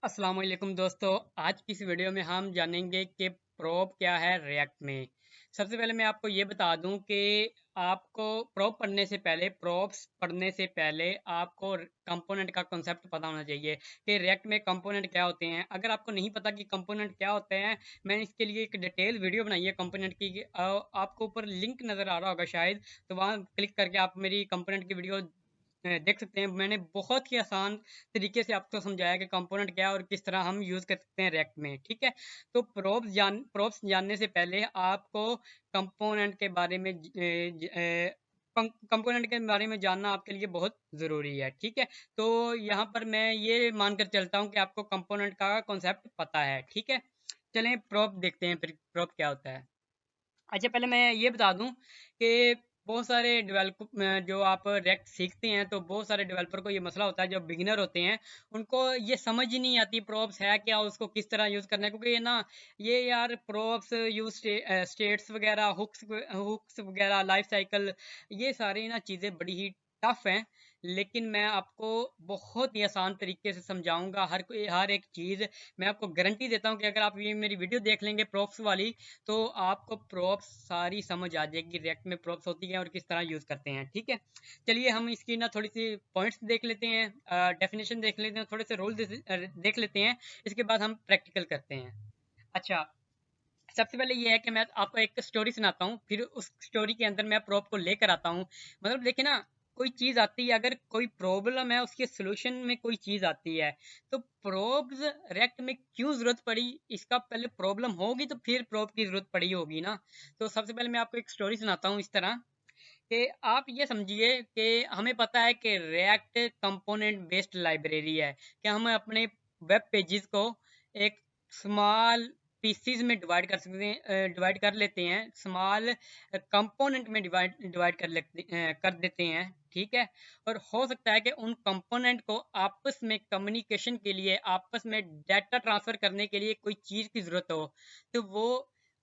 अस्सलाम वालेकुम दोस्तों। आज की इस वीडियो में हम जानेंगे कि प्रोब क्या है रिएक्ट में। सबसे पहले मैं आपको ये बता दूं कि आपको प्रोब्स पढ़ने से पहले आपको कंपोनेंट का कॉन्सेप्ट पता होना चाहिए कि रिएक्ट में कंपोनेंट क्या होते हैं। अगर आपको नहीं पता कि कंपोनेंट क्या होते हैं, मैंने इसके लिए एक डिटेल वीडियो बनाई है कंपोनेंट की। आपको ऊपर लिंक नज़र आ रहा होगा शायद, तो वहाँ क्लिक करके आप मेरी कंपोनेंट की वीडियो देख सकते हैं। मैंने बहुत ही आसान तरीके से आपको समझाया कि कंपोनेंट क्या है और किस तरह हम यूज़ कर सकते हैं रिएक्ट में। ठीक है, तो प्रोब्स जानने से पहले आपको कंपोनेंट के बारे में कंपोनेंट के बारे में जानना आपके लिए बहुत ज़रूरी है। ठीक है, तो यहाँ पर मैं ये मानकर चलता हूँ कि आपको कंपोनेंट का कॉन्सेप्ट पता है। ठीक है, चलें प्रोब देखते हैं फिर प्रोब क्या होता है। अच्छा, पहले मैं ये बता दूं कि बहुत सारे जो आप रिएक्ट सीखते हैं, तो बहुत सारे डेवलपर को ये मसला होता है। जो बिगिनर होते हैं उनको ये समझ ही नहीं आती प्रोब्स है क्या, उसको किस तरह यूज़ करना है। क्योंकि ये ना, ये यार प्रोब्स यूज स्टेट्स वगैरह, हुक्स वगैरह, लाइफ साइकिल, ये सारी ना चीज़ें बड़ी ही टफ हैं। लेकिन मैं आपको बहुत ही आसान तरीके से समझाऊंगा हर एक चीज़। मैं आपको गारंटी देता हूँ कि अगर आप ये मेरी वीडियो देख लेंगे प्रोब्स वाली, तो आपको प्रॉप्स सारी समझ आ जाएगी रिएक्ट में प्रॉप्स होती हैं और किस तरह यूज़ करते हैं। ठीक है, चलिए हम इसकी ना थोड़ी सी पॉइंट्स देख लेते हैं, डेफिनेशन देख लेते हैं, थोड़े से रूल देख लेते हैं। इसके बाद हम प्रैक्टिकल करते हैं। अच्छा, सबसे पहले ये है कि मैं आपको एक स्टोरी सुनाता हूँ, फिर उस स्टोरी के अंदर मैं प्रॉप को लेकर आता हूँ। मतलब देखिए ना, कोई चीज़ आती है, अगर कोई प्रॉब्लम है, उसके सोल्यूशन में कोई चीज़ आती है, तो प्रोब्स रिएक्ट में क्यों ज़रूरत पड़ी, इसका पहले प्रॉब्लम होगी तो फिर प्रोब की ज़रूरत पड़ी होगी ना। तो सबसे पहले मैं आपको एक स्टोरी सुनाता हूँ इस तरह कि आप ये समझिए कि हमें पता है कि रिएक्ट कंपोनेंट बेस्ड लाइब्रेरी है, कि हम अपने वेब पेजेस को एक स्मॉल पीसीज में डिवाइड कर लेते हैं, स्मॉल कंपोनेंट में कर देते हैं। ठीक है, और हो सकता है कि उन कंपोनेंट को आपस में कम्युनिकेशन के लिए, आपस में डाटा ट्रांसफर करने के लिए कोई चीज़ की ज़रूरत हो, तो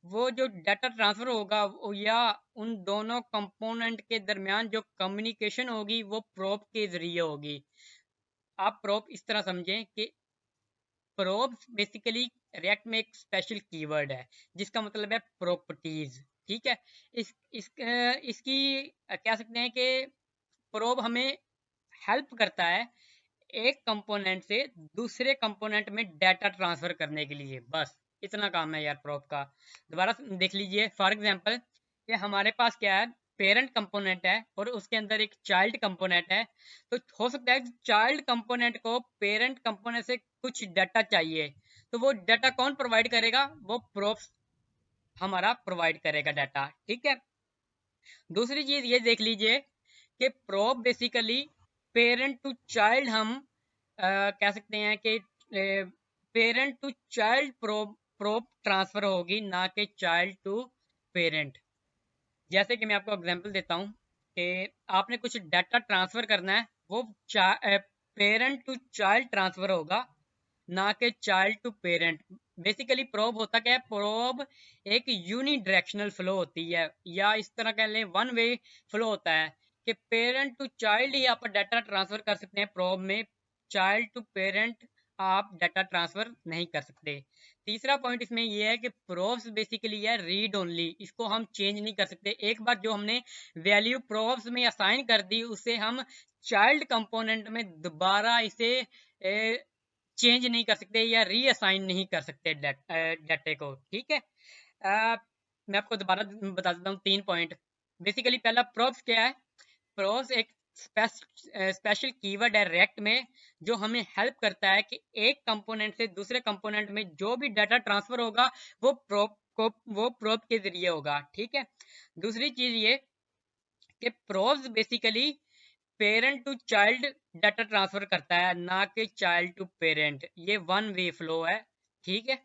वो जो डाटा ट्रांसफर होगा या उन दोनों कंपोनेंट के दरमियान जो कम्युनिकेशन होगी, वो प्रोब के जरिए होगी। आप प्रोब इस तरह समझें कि प्रोब्स बेसिकली रिएक्ट में एक स्पेशल कीवर्ड है जिसका मतलब है प्रॉपर्टीज। ठीक है, इसकी कह सकते हैं कि प्रोब हमें हेल्प करता है एक कंपोनेंट से दूसरे कंपोनेंट में डाटा ट्रांसफर करने के लिए। बस इतना काम है यार प्रोब का। दोबारा देख लीजिए, फॉर एग्जांपल, ये हमारे पास क्या है, पेरेंट कंपोनेंट है और उसके अंदर एक चाइल्ड कंपोनेंट है। तो हो सकता है चाइल्ड कंपोनेंट को पेरेंट कंपोनेंट से कुछ डाटा चाहिए, तो वो डाटा कौन प्रोवाइड करेगा, वो प्रोब हमारा प्रोवाइड करेगा डाटा। ठीक है, दूसरी चीज ये देख लीजिए कि prop basically parent to child, हम कह सकते हैं कि parent to child prop prop transfer होगी, ना कि चाइल्ड टू पेरेंट। जैसे कि मैं आपको एग्जांपल देता हूँ कि आपने कुछ डाटा ट्रांसफर करना है, वो पेरेंट टू चाइल्ड ट्रांसफर होगा, ना कि child to parent. Basically prop होता क्या है, प्रोब एक यूनी डायरेक्शनल फ्लो होती है, या इस तरह कह लें वन वे फ्लो होता है कि पेरेंट टू चाइल्ड ही आप डाटा ट्रांसफर कर सकते हैं प्रोब में, चाइल्ड टू पेरेंट आप डाटा ट्रांसफर नहीं कर सकते। तीसरा पॉइंट इसमें यह है कि प्रोब्स बेसिकली है रीड ओनली, इसको हम चेंज नहीं कर सकते। एक बार जो हमने वैल्यू प्रोब्स में असाइन कर दी, उसे हम चाइल्ड कंपोनेंट में दोबारा इसे चेंज नहीं कर सकते या रीअसाइन नहीं कर सकते डाटे को। ठीक है, मैं आपको दोबारा बता देता हूँ तीन पॉइंट। बेसिकली पहला, प्रोब्स क्या है। प्रोब्स एक स्पेशल कीवर्ड है रिएक्ट में, जो हमें हेल्प करता है कि एक कंपोनेंट से दूसरे कंपोनेंट में जो भी डाटा ट्रांसफर होगा, वो प्रोब के जरिए होगा। ठीक है, दूसरी चीज ये कि props basically parent to child data transfer करता है, ना कि चाइल्ड टू पेरेंट। ये वन वे फ्लो है। ठीक है,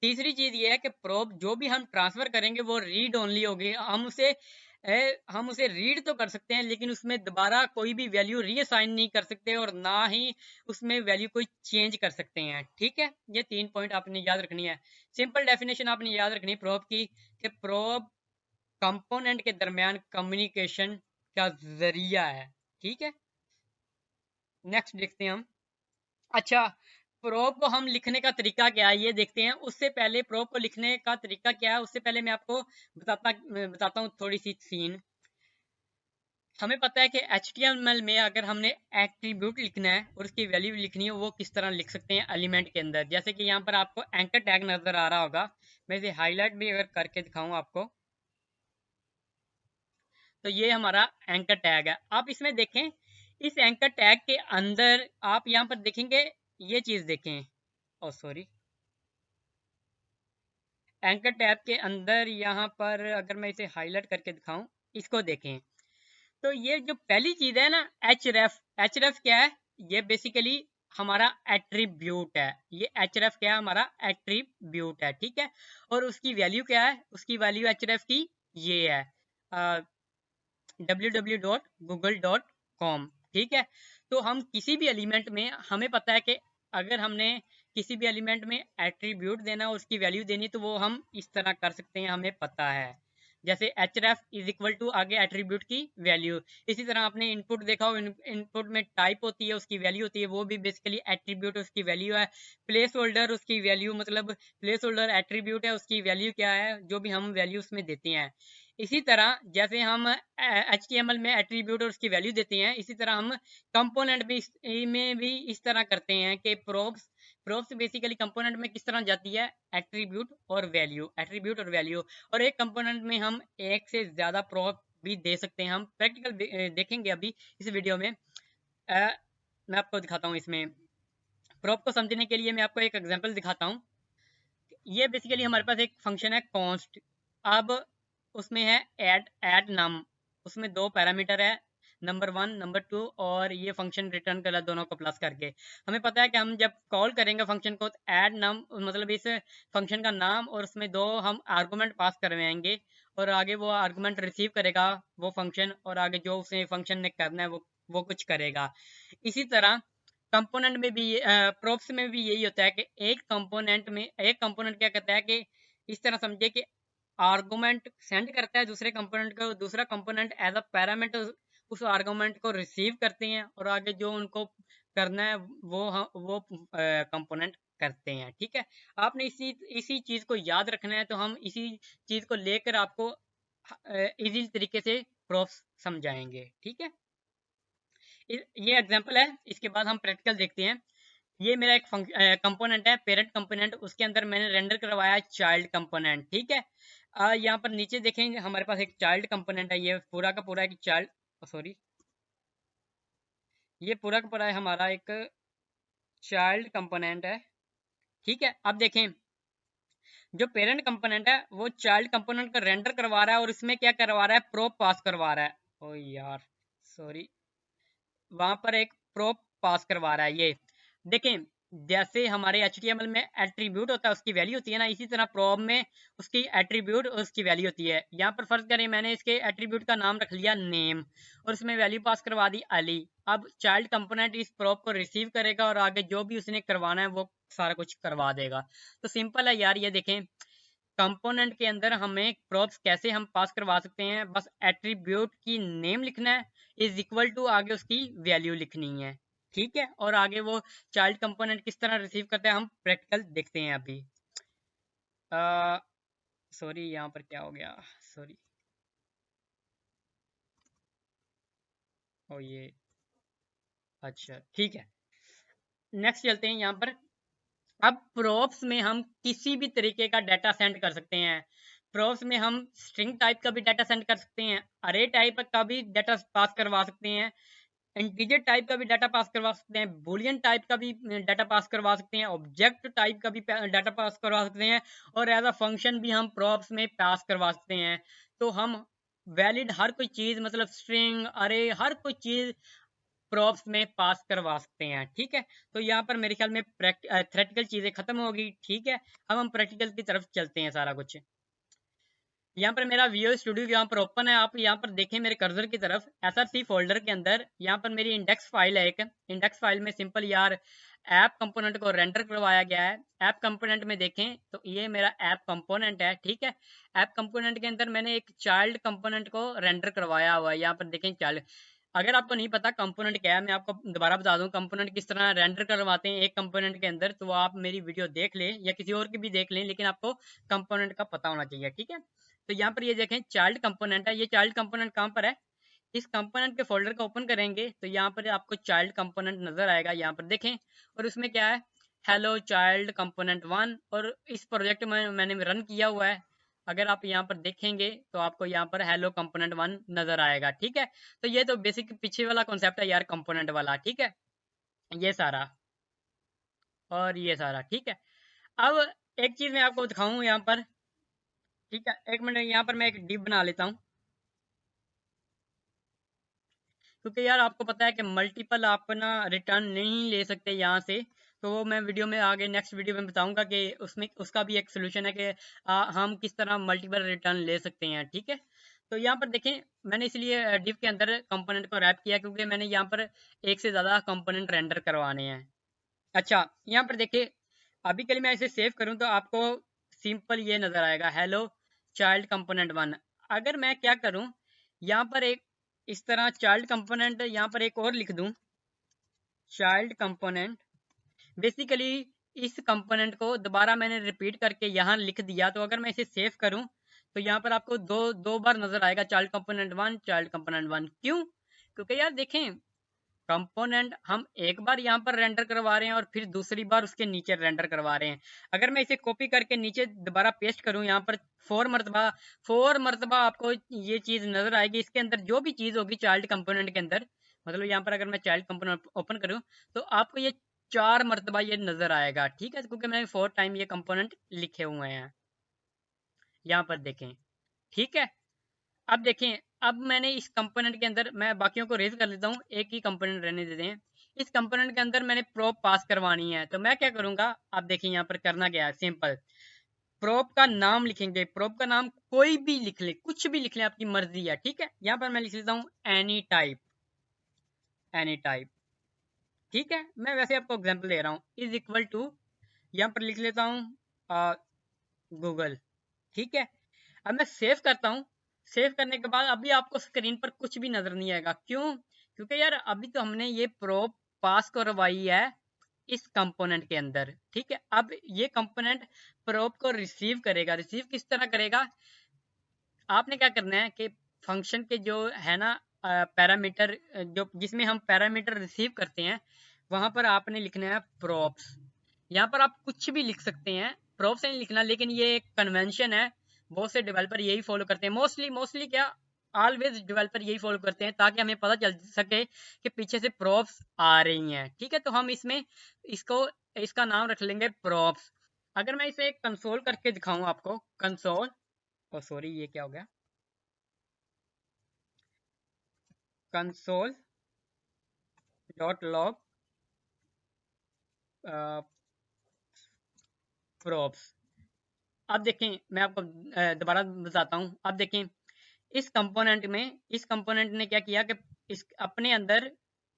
तीसरी चीज ये है कि प्रोब जो भी हम ट्रांसफर करेंगे वो रीड ओनली होगी। हम उसे रीड तो कर सकते हैं, लेकिन उसमें दोबारा कोई भी वैल्यू रीअसाइन नहीं कर सकते और ना ही उसमें वैल्यू कोई चेंज कर सकते हैं। ठीक है, ये तीन पॉइंट आपने याद रखनी है। सिंपल डेफिनेशन आपने याद रखनी है प्रोब की, कि प्रोब कंपोनेंट के दरमियान कम्युनिकेशन का जरिया है। ठीक है, नेक्स्ट देखते हैं हम। अच्छा, प्रोब को हम लिखने का तरीका क्या है ये देखते हैं। उससे पहले प्रोब को लिखने का तरीका क्या है उससे पहले मैं आपको बताता हूँ थोड़ी सी सीन। हमें पता है कि HTML में अगर हमने एट्रीब्यूट लिखना है और उसकी वैल्यू लिखनी है, वो किस तरह लिख सकते हैं एलिमेंट के अंदर। जैसे कि यहाँ पर आपको एंकर टैग नजर आ रहा होगा, मैं इसे हाईलाइट भी अगर करके दिखाऊं आपको, तो ये हमारा एंकर टैग है। आप इसमें देखें, इस एंकर टैग के अंदर आप यहाँ पर देखेंगे, ये चीज देखें, ओ सॉरी, एंकर टैग के अंदर यहाँ पर अगर मैं इसे हाईलाइट करके दिखाऊं, इसको देखें, तो ये जो पहली चीज है ना, एच रेफ क्या है, ये बेसिकली हमारा एट्रीब्यूट है। ये एच रेफ क्या है, हमारा एट्रीब्यूट है, ठीक है। और उसकी वैल्यू क्या है, उसकी वैल्यू एच रेफ की ये है www.google.com, ठीक है। तो हम किसी भी एलिमेंट में, हमें पता है कि अगर हमने किसी भी एलिमेंट में एट्रीब्यूट देना और उसकी वैल्यू देनी, तो वो हम इस तरह कर सकते हैं, हमें पता है। जैसे h ref is equal to आगे एट्रीब्यूट की वैल्यू। इसी तरह आपने इनपुट देखा हो, इनपुट में टाइप होती है, उसकी वैल्यू होती है, वो भी बेसिकली एट्रीब्यूट उसकी वैल्यू है। प्लेस होल्डर उसकी वैल्यू, मतलब प्लेस होल्डर एट्रीब्यूट है, उसकी वैल्यू क्या है, जो भी हम वैल्यू उसमें देते हैं। इसी तरह जैसे हम HTML में एट्रीब्यूट और उसकी वैल्यू देते हैं, इसी तरह हम कंपोनेंट भी में भी इस तरह करते हैं कि प्रोब्स बेसिकली कंपोनेंट में किस तरह जाती है, एट्रीब्यूट और वैल्यू। और एक कंपोनेंट में हम एक से ज्यादा प्रोब भी दे सकते हैं। हम प्रैक्टिकल देखेंगे अभी इस वीडियो में। मैं आपको दिखाता हूँ इसमें। प्रोब को समझने के लिए मैं आपको एक एग्जांपल दिखाता हूँ। ये बेसिकली हमारे पास एक फंक्शन है कॉन्स्ट। अब उसमें है ऐड नम, उसमें दो पैरामीटर है, नंबर 1 नंबर 2, और ये फंक्शन रिटर्न कर दोनों को प्लस करके। हमें पता है कि हम जब कॉल करेंगे फंक्शन को, ऐड नम मतलब इस फंक्शन का नाम और उसमें दो हम आर्गुमेंट पास करवाएंगे, और आगे वो आर्गुमेंट रिसीव करेगा वो फंक्शन, और आगे जो उसे फंक्शन ने करना है वो कुछ करेगा। इसी तरह कंपोनेंट में भी, प्रोप्स में भी यही होता है कि एक कंपोनेंट क्या करता है कि इस तरह समझे कि आर्गुमेंट सेंड करता है दूसरे कंपोनेंट को, दूसरा कंपोनेंट एज अ पैरामीटर उस आर्गुमेंट को रिसीव करते हैं, और आगे जो उनको करना है वो कंपोनेंट करते हैं, ठीक है। आपने इसी चीज को याद रखना है, तो हम इसी चीज को लेकर आपको इजी तरीके से प्रोप्स समझाएंगे, ठीक है। ये एग्जांपल है, इसके बाद हम प्रैक्टिकल देखते हैं। ये मेरा एक कंपोनेंट है, पेरेंट कंपोनेंट, उसके अंदर मैंने रेंडर करवाया चाइल्ड कंपोनेंट, ठीक है। यहाँ पर नीचे देखेंगे हमारे पास एक चाइल्ड कंपोनेंट है, ये पूरा का पूरा एक चाइल्ड, सॉरी, ये पूरा का पूरा है हमारा एक चाइल्ड कंपोनेंट है, ठीक है। अब देखें, जो पेरेंट कंपोनेंट है वो चाइल्ड कंपोनेंट का रेंडर करवा रहा है, और इसमें क्या करवा रहा है, प्रोप पास करवा रहा है। ओ यार सॉरी, वहां पर एक प्रोप पास करवा रहा है। ये देखें, जैसे हमारे HTML में एट्रीब्यूट होता है, उसकी वैल्यू होती है ना, इसी तरह प्रोब में उसकी एट्रीब्यूट और उसकी वैल्यू होती है। यहाँ पर फर्ज करें मैंने इसके एट्रीब्यूट का नाम रख लिया नेम, और उसमें वैल्यू पास करवा दी अली। अब चाइल्ड कंपोनेंट इस प्रोब को रिसीव करेगा, और आगे जो भी उसने करवाना है वो सारा कुछ करवा देगा। तो सिंपल है यार, ये देखें, कंपोनेंट के अंदर हमें प्रोब्स कैसे हम पास करवा सकते हैं, बस एट्रीब्यूट की नेम लिखना है, इज इक्वल टू आगे उसकी वैल्यू लिखनी है, ठीक है। और आगे वो चाइल्ड कंपोनेंट किस तरह रिसीव करते हैं, हम प्रैक्टिकल देखते हैं अभी। सॉरी, यहाँ पर क्या हो गया, सॉरी, ओ ये, अच्छा ठीक है, नेक्स्ट चलते हैं यहाँ पर। अब प्रोप्स में हम किसी भी तरीके का डाटा सेंड कर सकते हैं। प्रोप्स में हम स्ट्रिंग टाइप का भी डाटा सेंड कर सकते हैं, अरे टाइप का भी डाटा पास करवा सकते हैं, इंटीजर टाइप का भी डाटा पास करवा सकते हैं, बुलियन टाइप का भी डाटा पास करवा सकते हैं, ऑब्जेक्ट टाइप का भी डाटा पास करवा सकते हैं, और एज अ फंक्शन भी हम प्रोप्स में पास करवा सकते हैं। तो हम वैलिड हर कोई चीज, मतलब स्ट्रिंग, अरे, हर कोई चीज प्रोप्स में पास करवा सकते हैं, ठीक है। तो यहाँ पर मेरे ख्याल में थ्योरेटिकल चीजें खत्म होगी, ठीक है। अब हम प्रैक्टिकल की तरफ चलते हैं सारा कुछ। यहाँ पर मेरा विजुअल स्टूडियो यहाँ पर ओपन है, आप यहाँ पर देखें मेरे कर्सर की तरफ, SRC फोल्डर के अंदर यहाँ पर मेरी इंडेक्स फाइल है एक। इंडेक्स फाइल में सिंपल यार ऐप कंपोनेंट को रेंडर करवाया गया है। ऐप कंपोनेंट में देखें तो ये मेरा ऐप कंपोनेंट है, ठीक है। ऐप कंपोनेंट के अंदर मैंने एक चाइल्ड कंपोनेंट को रेंडर करवाया हुआ है, यहाँ पर देखें चाइल्ड। अगर आपको नहीं पता कंपोनेंट क्या है, मैं आपको दोबारा बता दूं कंपोनेंट किस तरह रेंडर करवाते हैं एक कंपोनेंट के अंदर, तो आप मेरी वीडियो देख लें या किसी और की भी देख लें, लेकिन आपको कंपोनेंट का पता होना चाहिए, ठीक है। तो यहाँ पर ये देखें चाइल्ड कंपोनेंट है, ये चाइल्ड कंपोनेंट कहाँ पर है, इस कंपोनेंट के फोल्डर को ओपन करेंगे तो यहाँ पर आपको चाइल्ड कंपोनेंट नजर आएगा, यहाँ पर देखें। और उसमें क्या है, हेलो चाइल्ड कंपोनेंट 1, और इस प्रोजेक्ट में मैंने रन किया हुआ है। अगर आप यहाँ पर देखेंगे तो आपको यहाँ पर हेलो कंपोनेंट 1 नजर आएगा, ठीक है। तो ये तो बेसिक पीछे वाला कॉन्सेप्ट है यार कंपोनेंट वाला, ठीक है, ये सारा और ये सारा, ठीक है। अब एक चीज मैं आपको दिखाऊं यहाँ पर, ठीक है, एक मिनट, यहाँ पर मैं एक डिव बना लेता हूँ, क्योंकि यार आपको पता है कि मल्टीपल आप ना रिटर्न नहीं ले सकते यहाँ से। तो वो मैं वीडियो में आगे नेक्स्ट वीडियो में बताऊंगा कि उसमें उसका भी एक सोल्यूशन है कि हम किस तरह मल्टीपल रिटर्न ले सकते हैं, ठीक है। तो यहाँ पर देखें, मैंने इसलिए डिव के अंदर कंपोनेंट को रैप किया क्योंकि मैंने यहाँ पर एक से ज़्यादा कंपोनेंट रेंडर करवाने हैं। अच्छा, यहाँ पर देखिए, अभी के लिए मैं इसे सेव करूँ तो आपको सिंपल ये नज़र आएगा, हेलो चाइल्ड कंपोनेंट 1। अगर मैं क्या करूँ, यहाँ पर एक इस तरह चाइल्ड कंपोनेंट यहाँ पर एक और लिख दूं, चाइल्ड कंपोनेंट, बेसिकली इस कंपोनेंट को दोबारा मैंने रिपीट करके यहाँ लिख दिया। तो अगर मैं इसे सेव करूं तो यहाँ पर आपको दो दो बार नजर आएगा चाइल्ड कंपोनेंट 1, चाइल्ड कंपोनेंट 1। क्यों, क्योंकि यार देखें, कंपोनेंट हम एक बार यहाँ पर रेंडर करवा रहे हैं और फिर दूसरी बार उसके नीचे रेंडर करवा रहे हैं। अगर मैं इसे कॉपी करके नीचे दोबारा पेस्ट करूँ यहाँ पर 4 मरतबा आपको ये चीज नजर आएगी। इसके अंदर जो भी चीज होगी चाइल्ड कंपोनेंट के अंदर, मतलब यहाँ पर अगर मैं चाइल्ड कंपोनेंट ओपन करूँ तो आपको ये 4 मरतबा ये नजर आएगा, ठीक है, क्योंकि मैंने 4 टाइम ये कंपोनेंट लिखे हुए हैं, यहाँ पर देखें, ठीक है। अब देखें, अब मैंने इस कंपोनेंट के अंदर, मैं बाकियों को रेज कर लेता हूँ, एक ही कंपोनेंट रहने देते हैं। इस कंपोनेंट के अंदर मैंने प्रोप पास करवानी है, तो मैं क्या करूंगा, आप देखिए यहाँ पर करना क्या है, सिंपल, प्रोप का नाम लिखेंगे, प्रोप का नाम कोई भी लिख ले, कुछ भी लिख ले, आपकी मर्जी है, ठीक है। यहाँ पर मैं लिख लेता हूँ एनी टाइप, एनी टाइप, ठीक है। मैं वैसे आपको एग्जाम्पल दे रहा हूँ, इज इक्वल टू, यहाँ पर लिख लेता हूँ गूगल, ठीक है। अब मैं सेव करता हूँ, सेव करने के बाद अभी आपको स्क्रीन पर कुछ भी नजर नहीं आएगा, क्यों, क्योंकि यार अभी तो हमने ये प्रोप पास करवाई है इस कंपोनेंट के अंदर, ठीक है। अब ये कंपोनेंट प्रोप को रिसीव करेगा, रिसीव किस तरह करेगा, आपने क्या करना है कि फंक्शन के जो है ना पैरामीटर, जो जिसमें हम पैरामीटर रिसीव करते हैं, वहां पर आपने लिखना है प्रोप्स। यहाँ पर आप कुछ भी लिख सकते हैं, प्रोप्स नहीं लिखना, लेकिन ये एक कन्वेंशन है, बहुत से डेवलपर यही फॉलो करते हैं, मोस्टली मोस्टली क्या, ऑलवेज डेवलपर यही फॉलो करते हैं, ताकि हमें पता चल सके कि पीछे से प्रोप्स आ रही हैं, ठीक है। तो हम इसमें इसको इसका नाम रख लेंगे प्रोप्स। अगर मैं इसे कंसोल करके दिखाऊं आपको, कंसोल, ओ सॉरी ये क्या हो गया, कंसोल डॉट लॉग प्रोप्स। अब देखें, मैं आपको दोबारा बताता हूँ, अब देखें, इस कंपोनेंट ने क्या किया कि इस अपने अंदर,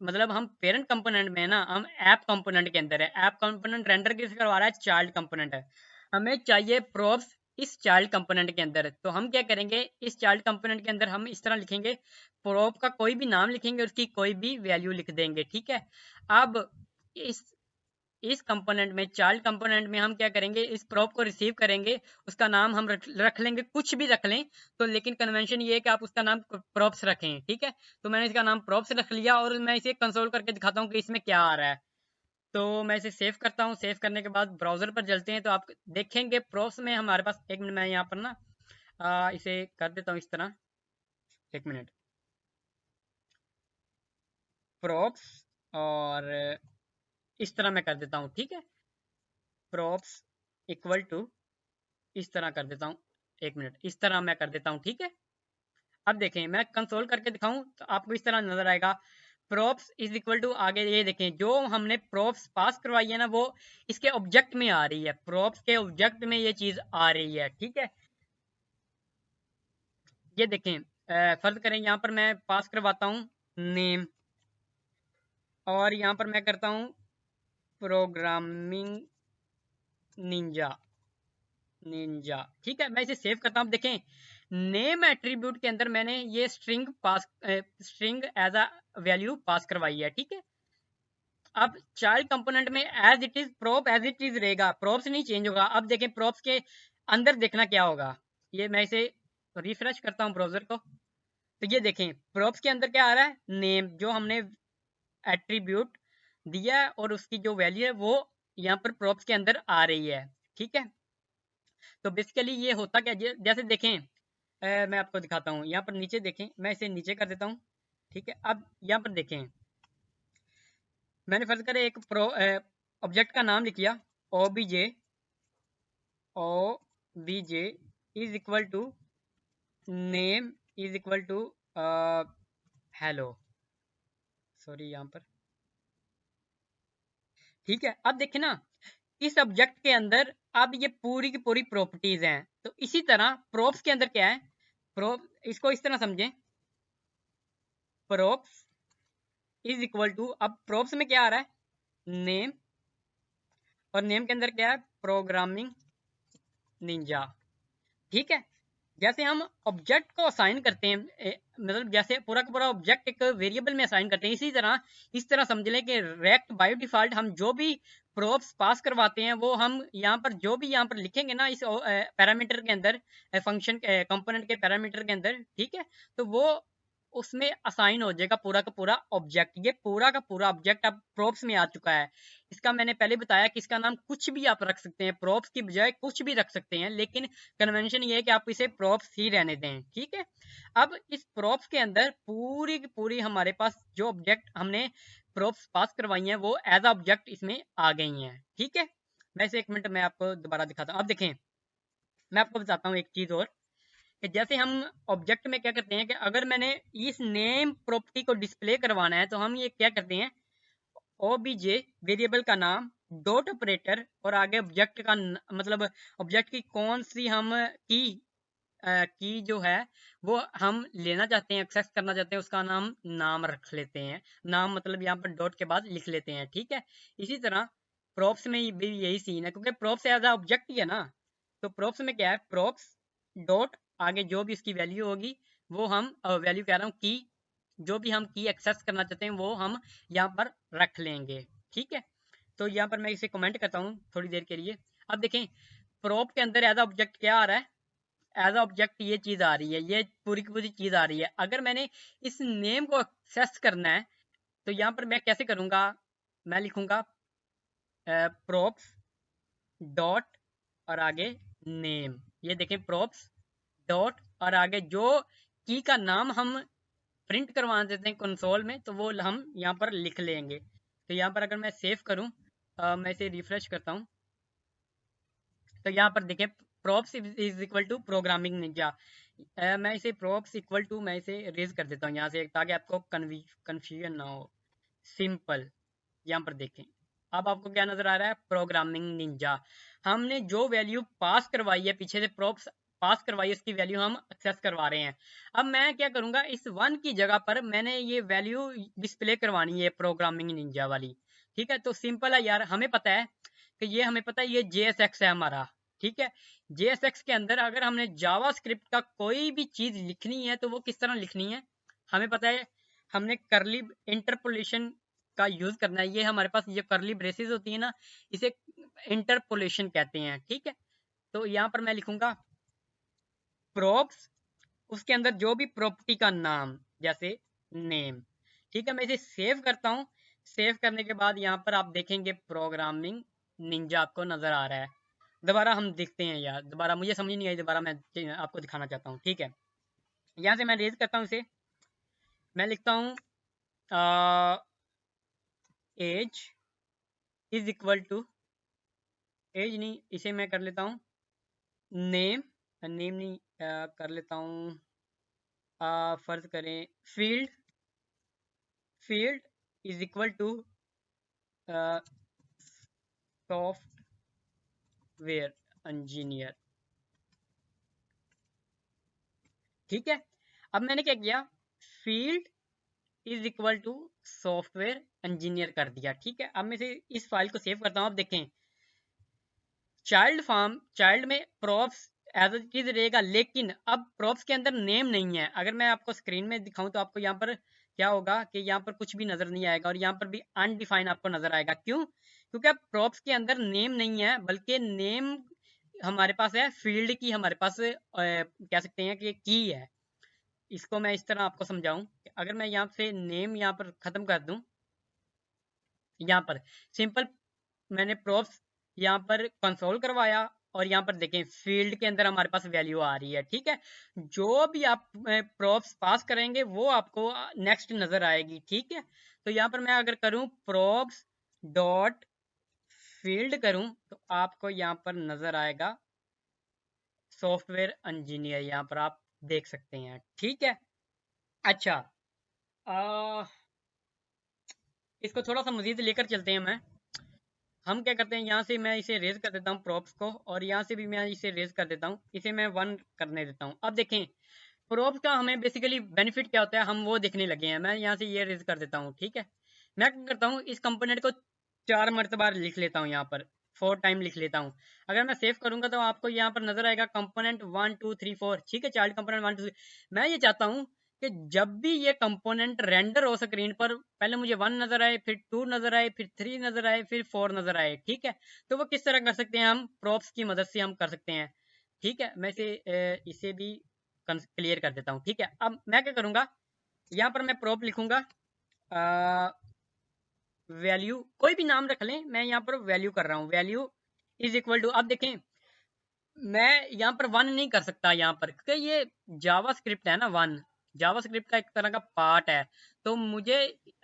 मतलब हम पेरेंट कंपोनेंट में है ना, हम ऐप कंपोनेंट के अंदर है, ऐप कंपोनेंट रेंडर किस करवा रहा है, चाइल्ड कंपोनेंट है, हमें चाहिए प्रोप्स इस चाइल्ड कंपोनेंट के अंदर। तो हम क्या करेंगे, इस चाइल्ड कंपोनेंट के अंदर हम इस तरह लिखेंगे, प्रोप का कोई भी नाम लिखेंगे, उसकी कोई भी वैल्यू लिख देंगे, ठीक है। अब इस कंपोनेंट में, चाइल्ड कंपोनेंट में हम क्या करेंगे, इस प्रोप को रिसीव करेंगे, उसका नाम हम रख लेंगे, कुछ भी रख लें, तो लेकिन कन्वेंशन ये है कि आप उसका नाम प्रोप्स रखें, ठीक है। तो मैंने इसका नाम प्रोप्स रख लिया और मैं इसे कंसोल करके दिखाता हूँ कि इसमें क्या आ रहा है। तो मैं इसे सेव करता हूँ, सेव करने के बाद ब्राउजर पर चलते हैं, तो आप देखेंगे प्रोप्स में हमारे पास, एक मिनट मैं यहाँ पर ना इसे कर देता हूँ इस तरह, एक मिनट, प्रोप्स, और इस तरह मैं कर देता हूँ, ठीक है, प्रोप्स इक्वल टू, इस तरह कर देता हूँ, एक मिनट, इस तरह मैं कर देता हूँ, ठीक है। अब देखें, मैं कंसोल करके दिखाऊं तो आपको इस तरह नजर आएगा, प्रोप्स इज इक्वल टू, आगे ये देखें, जो हमने प्रोप्स पास करवाई है ना, वो इसके ऑब्जेक्ट में आ रही है, प्रोप्स के ऑब्जेक्ट में ये चीज आ रही है, ठीक है। ये देखें, फर्ज करें यहाँ पर मैं पास करवाता हूँ नेम, और यहाँ पर मैं करता हूँ प्रोग्रामिंग निंजा, निंजा, ठीक है। मैं इसे सेव करता हूँ, देखें नेम एट्रीब्यूट के अंदर मैंने ये string as a value pass करवाई है, ठीक है। अब चाइल्ड कंपोनेंट में as it is prop as it is रहेगा, प्रोप्स नहीं चेंज होगा। अब देखें प्रोप्स के अंदर देखना क्या होगा, ये मैं इसे रिफ्रेश करता हूँ ब्राउजर को, तो ये देखें प्रोप्स के अंदर क्या आ रहा है, नेम जो हमने एट्रीब्यूट दिया है और उसकी जो वैल्यू है वो यहाँ पर प्रोप्स के अंदर आ रही है, ठीक है। तो बेसिकली ये होता क्या, जैसे देखें मैं आपको दिखाता हूँ, यहाँ पर नीचे देखें, मैं इसे नीचे कर देता हूँ, ठीक है। अब यहाँ पर देखें, मैंने फर्ज करें एक ऑब्जेक्ट का नाम लिख लिया, OBJ is equal to name is equal to hello, sorry यहाँ पर, ठीक है। अब देखें ना इस ऑब्जेक्ट के अंदर अब ये पूरी की पूरी प्रॉपर्टीज हैं, तो इसी तरह प्रोप्स के अंदर क्या है, प्रोप इसको इस तरह समझें, प्रोप्स इज इक्वल टू, अब प्रोप्स में क्या आ रहा है, नेम, और नेम के अंदर क्या है, प्रोग्रामिंग निंजा, ठीक है। जैसे हम ऑब्जेक्ट को असाइन करते हैं मतलब जैसे पूरा का पूरा ऑब्जेक्ट एक वेरिएबल में असाइन करते हैं, इसी तरह इस तरह समझ लें कि रेक्ट बाय डिफॉल्ट हम जो भी प्रोप्स पास करवाते हैं वो हम यहाँ पर जो भी यहाँ पर लिखेंगे ना इस पैरामीटर के अंदर, फंक्शन कंपोनेंट के पैरामीटर के अंदर, ठीक है, तो वो उसमें असाइन हो जाएगा पूरा का पूरा ऑब्जेक्ट। ये पूरा का पूरा ऑब्जेक्ट अब प्रोप्स में आ चुका है। इसका मैंने पहले बताया कि इसका नाम कुछ भी आप रख सकते हैं, प्रोप्स की बजाय कुछ भी रख सकते हैं, लेकिन कन्वेंशन ये है कि आप इसे प्रोप्स ही रहने दें, ठीक है। अब इस प्रोप्स के अंदर पूरी की पूरी हमारे पास जो ऑब्जेक्ट हमने प्रोप्स पास करवाई हैं वो एज ऑब्जेक्ट इसमें आ गई हैं, ठीक है। वैसे एक मिनट मैं आपको दोबारा दिखाता हूँ। अब देखें मैं आपको बताता हूँ एक चीज और, कि जैसे हम ऑब्जेक्ट में क्या करते हैं कि अगर मैंने इस नेम प्रॉपर्टी को डिस्प्ले करवाना है तो हम ये क्या करते हैं, OBJ वेरिएबल का नाम डॉट ऑपरेटर और आगे ऑब्जेक्ट का मतलब ऑब्जेक्ट की कौन सी हम की जो है वो हम लेना चाहते हैं, एक्सेस करना चाहते हैं, उसका नाम नाम रख लेते हैं। नाम मतलब यहाँ पर डॉट के बाद लिख लेते हैं, ठीक है। इसी तरह प्रोप्स में भी यही सीन है, क्योंकि प्रोप्स एज ऑब्जेक्ट ही है ना, तो प्रोप्स में क्या है, प्रोप्स डॉट आगे जो भी इसकी वैल्यू होगी वो हम वैल्यू कह रहा हूँ की, जो भी हम की एक्सेस करना चाहते हैं वो हम यहाँ पर रख लेंगे, ठीक है। तो यहाँ पर मैं इसे कमेंट करता हूँ थोड़ी देर के लिए। अब देखें प्रोप के अंदर एज ऑब्जेक्ट क्या आ रहा है, एज ऑब्जेक्ट ये चीज आ रही है, ये पूरी की पूरी चीज आ रही है। अगर मैंने इस नेम को एक्सेस करना है तो यहाँ पर मैं कैसे करूंगा, मैं लिखूंगा प्रोप्स डॉट और आगे नेम, ये देखें प्रोप्स डॉट और आगे जो की का नाम हम प्रिंट करवा देते हैं कंसोल में तो वो हम यहाँ पर लिख लेंगे। तो यहाँ पर अगर मैं सेव करूँ, मैं इसे रिफ्रेश करता हूँ, तो यहाँ पर देखें props is equal to programming ninja. मैं इसे प्रोप्स इक्वल टू मैं इसे रेज कर देता हूँ यहाँ से ताकि आपको कन्फ्यूजन ना हो। सिंपल, यहाँ पर देखें अब आपको क्या नजर आ रहा है, प्रोग्रामिंग निंजा। हमने जो वैल्यू पास करवाई है पीछे से प्रोप्स पास करवाई है उसकी वैल्यू हम एक्सेस करवा रहे हैं। अब मैं क्या करूंगा, इस 1 की जगह पर मैंने ये वैल्यू डिस्प्ले करवानी है प्रोग्रामिंग निंजा वाली, ठीक है। तो सिंपल है यार, हमें पता है कि ये हमें पता है ये JSX है हमारा, ठीक है। JSX के अंदर अगर हमने जावा स्क्रिप्ट का कोई भी चीज लिखनी है तो वो किस तरह लिखनी है हमें पता है, हमने करली इंटरपोलेशन का यूज करना है। ये हमारे पास ये करली ब्रेसेस होती है ना, इसे इंटरपोलेशन कहते हैं, ठीक है। तो यहाँ पर मैं लिखूंगा प्रोप्स, उसके अंदर जो भी प्रॉपर्टी का नाम जैसे नेम, ठीक है। मैं इसे सेव करता हूँ, सेव करने के बाद यहाँ पर आप देखेंगे प्रोग्रामिंग निंजा आपको नजर आ रहा है। दोबारा हम देखते हैं यार, दोबारा मुझे समझ नहीं आई, दोबारा मैं आपको दिखाना चाहता हूँ, ठीक है। यहाँ से मैं रेज करता हूँ इसे, मैं लिखता हूँ as is equal to, as नहीं इसे मैं कर लेता हूँ नेम, नेम नहीं कर लेता हूँ फर्ज करें field, field is equal to software engineer, ठीक है। अब मैंने क्या किया, field is equal to software engineer कर दिया, ठीक है। अब मैं इसे इस फाइल को सेव करता हूँ। अब देखें चाइल्ड फार्म, चाइल्ड में प्रोप्स एज इट इज रहेगा, लेकिन अब प्रॉप्स के अंदर नेम नहीं है। अगर मैं आपको स्क्रीन में दिखाऊं तो आपको यहाँ पर क्या होगा कि यहाँ पर कुछ भी नजर नहीं आएगा और यहाँ पर भी अनडिफाइन आपको नजर आएगा। क्यों? क्योंकि अब प्रॉप्स के अंदर नेम नहीं है, बल्कि नेम हमारे पास है फील्ड की, हमारे पास कह सकते हैं कि की है। इसको मैं इस तरह आपको समझाऊं कि अगर मैं यहाँ से नेम यहाँ पर खत्म कर दूं, यहाँ पर सिंपल मैंने प्रॉप्स यहाँ पर कंसोल करवाया और यहाँ पर देखें फील्ड के अंदर हमारे पास वैल्यू आ रही है। ठीक है, जो भी आप प्रॉप्स पास करेंगे वो आपको नेक्स्ट नजर आएगी। ठीक है, तो यहाँ पर मैं अगर करूँ प्रॉप्स डॉट फील्ड करूँ तो आपको यहाँ पर नजर आएगा सॉफ्टवेयर इंजीनियर, यहाँ पर आप देख सकते हैं। ठीक है, अच्छा इसको थोड़ा सा मजीद लेकर चलते हैं। हम क्या करते हैं, यहाँ से मैं इसे रेज कर देता हूँ प्रॉप्स को, और यहाँ से भी मैं इसे रेज कर देता हूँ, इसे मैं 1 करने देता हूँ। अब देखें प्रॉप्स का हमें बेसिकली बेनिफिट क्या होता है, हम वो देखने लगे हैं। मैं यहाँ से ये रेज कर देता हूँ। ठीक है, मैं क्या करता हूँ, इस कंपोनेंट को 4 मरतबा लिख लेता हूँ, यहाँ पर 4 टाइम लिख लेता हूँ। अगर मैं सेव करूंगा तो आपको यहाँ पर नजर आएगा कंपोनेंट 1 2 3 4। ठीक है, चाइल्ड कंपोनेंट 1 2 3। मैं ये चाहता हूँ कि जब भी ये कंपोनेंट रेंडर हो स्क्रीन पर, पहले मुझे 1 नजर आए, फिर 2 नजर आए, फिर 3 नजर आए, फिर 4 नजर आए। ठीक है, तो वो किस तरह कर सकते हैं, हम प्रॉप्स की मदद से हम कर सकते हैं। ठीक है, मैं इसे भी क्लियर कर देता हूँ। ठीक है, अब मैं क्या करूंगा, यहाँ पर मैं प्रॉप लिखूंगा वैल्यू, कोई भी नाम रख लें, मैं यहाँ पर वैल्यू कर रहा हूँ, वैल्यू इज इक्वल टू। अब देखें मैं यहाँ पर 1 नहीं कर सकता यहाँ पर, क्योंकि ये जावा स्क्रिप्ट है ना, 1 जावा स्क्रिप्ट का एक तरह का पार्ट है। तो मुझे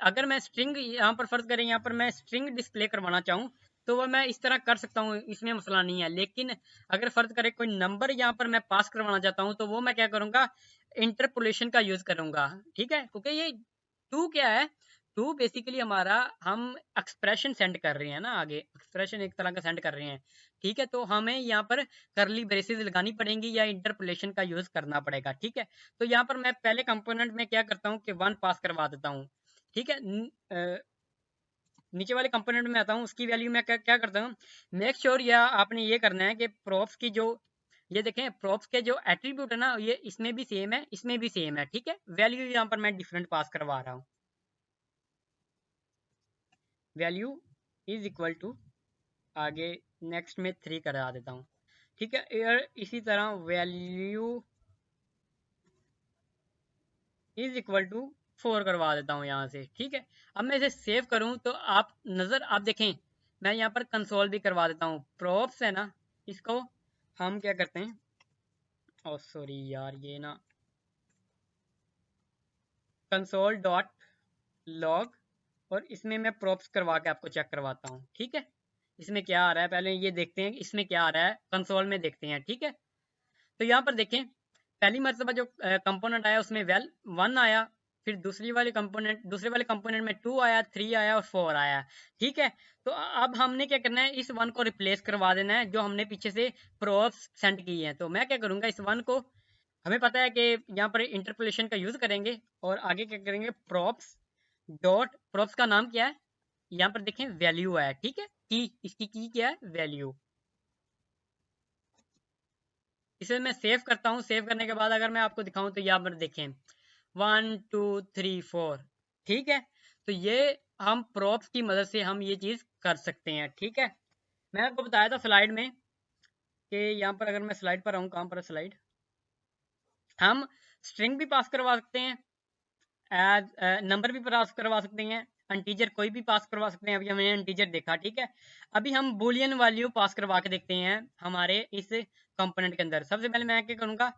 अगर मैं स्ट्रिंग यहाँ पर फर्ज करें, यहाँ पर मैं स्ट्रिंग डिस्प्ले करवाना चाहूँ तो वह मैं इस तरह कर सकता हूँ, इसमें मसला नहीं है। लेकिन अगर फर्ज करें कोई नंबर यहाँ पर मैं पास करवाना चाहता हूँ तो वो मैं क्या करूँगा, इंटरपोलेशन का यूज करूंगा। ठीक है, क्योंकि ये टू क्या है, टू बेसिकली हमारा हम एक्सप्रेशन सेंड कर रहे हैं ना, आगे एक्सप्रेशन एक तरह का सेंड कर रहे हैं। ठीक है, तो हमें यहाँ पर करली ब्रेसेस लगानी पड़ेंगी या इंटरपोलेशन का यूज करना पड़ेगा। ठीक है, तो यहाँ पर मैं पहले कंपोनेंट में क्या करता हूँ कि 1 पास करवा देता हूँ। ठीक है, नीचे वाले कंपोनेंट में आता हूँ, उसकी वैल्यू मैं क्या करता हूँ, मेक श्योर या आपने ये करना है कि प्रॉप्स की जो ये देखें प्रॉप्स के जो एट्रीब्यूट है ना, ये इसमें भी सेम है, इसमें भी सेम है। ठीक है, वैल्यू यहाँ पर मैं डिफरेंट पास करवा रहा हूँ, वैल्यू इज इक्वल टू आगे नेक्स्ट में 3 करा देता हूँ। ठीक है, इसी तरह वैल्यू इज इक्वल टू 4 करवा देता हूँ यहाँ से। ठीक है, अब मैं इसे सेव करूँ तो आप देखें मैं यहाँ पर कंसोल भी करवा देता हूँ। प्रॉप्स है ना, इसको हम क्या करते हैं, ओ सॉरी यार, ये ना कंसोल डॉट लॉग, और इसमें मैं प्रॉप्स करवा के आपको चेक करवाता हूँ। ठीक है, इसमें क्या आ रहा है, पहले ये देखते हैं इसमें क्या आ रहा है, कंसोल में देखते हैं। ठीक है, तो यहाँ पर देखें पहली मरतबा जो कंपोनेंट आया उसमें 1 आया, फिर दूसरे वाले कंपोनेंट में 2 आया, 3 आया और 4 आया। ठीक है, तो अब हमने क्या करना है, इस 1 को रिप्लेस करवा देना है जो हमने पीछे से प्रॉप्स सेंड की है। तो मैं क्या करूंगा, इस 1 को, हमें पता है कि यहाँ पर इंटरपोलेशन का यूज करेंगे और आगे क्या करेंगे, प्रॉप्स डॉट, प्रॉप्स का नाम क्या है, यहाँ पर देखें वैल्यू है। ठीक है, की इसकी की क्या है, वैल्यू। इसे मैं सेव करता हूँ, सेव करने के बाद अगर मैं आपको दिखाऊं तो यहाँ पर देखें 1 2 3 4। ठीक है, तो ये हम प्रॉप्स की मदद से हम ये चीज कर सकते हैं। ठीक है, मैं आपको बताया था स्लाइड में कि यहाँ पर अगर मैं स्लाइड पर आऊँ, कहाँ पर स्लाइड, हम स्ट्रिंग भी पास करवा सकते हैं, एज नंबर भी पास करवा सकते हैं, इंटीजर कोई भी पास करवा सकते हैं। अभी हमने इंटीजर देखा। ठीक है, अभी हम बुलियन वैल्यू पास करवा के देखते हैं हमारे इस कंपोनेंट के अंदर। सबसे पहले मैं क्या करूंगा,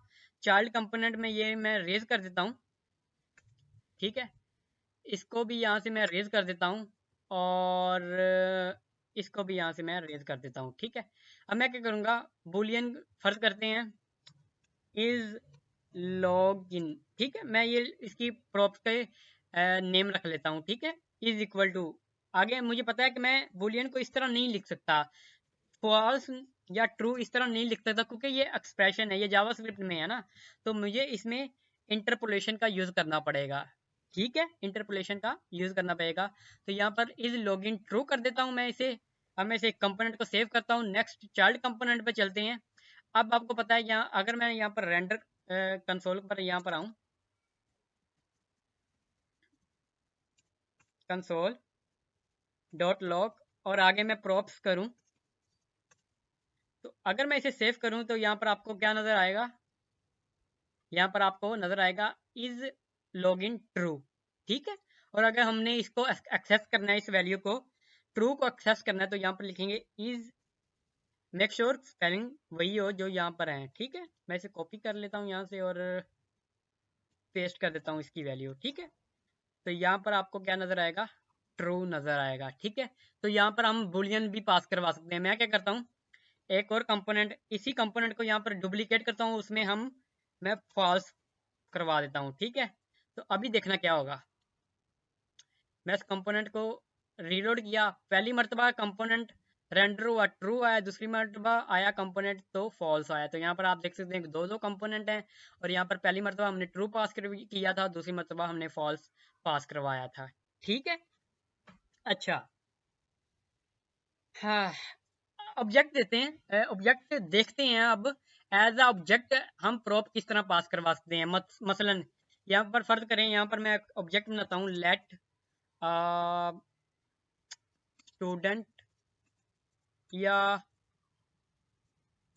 चाइल्ड कंपोनेंट में ये मैं रेज कर देता हूँ। ठीक है, इसको भी यहाँ से मैं रेज कर देता हूँ और इसको भी यहाँ से मैं रेज कर देता हूँ। ठीक है, अब मैं क्या करूँगा, बुलियन फर्ज करते हैं इज लॉग इन। ठीक है, मैं ये इसकी प्रॉप्स के नेम रख लेता हूँ। ठीक है, इज इक्वल टू, आगे मुझे पता है कि मैं बुलियन को इस तरह नहीं लिख सकता, फॉल्स या ट्रू इस तरह नहीं लिख सकता, क्योंकि ये एक्सप्रेशन है, ये जावास्क्रिप्ट में है ना, तो मुझे इसमें इंटरपोलेशन का यूज करना पड़ेगा। ठीक है, इंटरपोलेशन का यूज करना पड़ेगा। तो यहाँ पर इज लॉगिन ट्रू कर देता हूँ मैं इसे। अब मैं इसे कंपोनेंट को सेव करता हूँ, नेक्स्ट चाइल्ड कंपोनेंट पे चलते हैं। अब आपको पता है यहाँ अगर मैं यहाँ पर रेंडर कंसोल पर यहाँ पर आऊँ, कंसोल डॉट लॉग और आगे मैं प्रॉप्स करूँ, तो अगर मैं इसे सेव करूँ तो यहाँ पर आपको क्या नज़र आएगा, यहाँ पर आपको नज़र आएगा इज लॉगिन ट्रू। ठीक है, और अगर हमने इसको एक्सेस करना है, इस वैल्यू को ट्रू को एक्सेस करना है, तो यहाँ पर लिखेंगे इज, मेक श्योर स्पेलिंग वही हो जो यहाँ पर है। ठीक है, मैं इसे कॉपी कर लेता हूँ यहाँ से और पेस्ट कर देता हूँ इसकी वैल्यू। ठीक है, तो यहाँ पर आपको क्या नज़र आएगा, ट्रू नज़र आएगा। ठीक है, तो यहाँ पर हम बुलियन भी पास करवा सकते हैं। मैं क्या करता हूँ, एक और कंपोनेंट, इसी कंपोनेंट को यहाँ पर डुप्लीकेट करता हूँ, उसमें मैं फॉल्स करवा देता हूँ। ठीक है, तो अभी देखना क्या होगा, मैं इस कंपोनेंट को रीलोड किया, पहली मरतबा कंपोनेंट रेंडर हुआ ट्रू आया, दूसरी मरतबा आया कंपोनेंट तो फॉल्स आया। तो यहाँ पर आप देख सकते हैं कि दो कंपोनेंट हैं, और यहाँ पर पहली मरतबा हमने ट्रू पास किया था, दूसरी मरतबा हमने फॉल्स पास करवाया था। ठीक है, अच्छा, हाँ, ऑब्जेक्ट देते हैं, ऑब्जेक्ट देखते हैं अब। एज अ ऑब्जेक्ट हम प्रॉप किस तरह पास करवा सकते हैं। मसलन यहाँ पर फर्ज करें, यहाँ पर मैं ऑब्जेक्ट बनाता हूँ, लेट स्टूडेंट या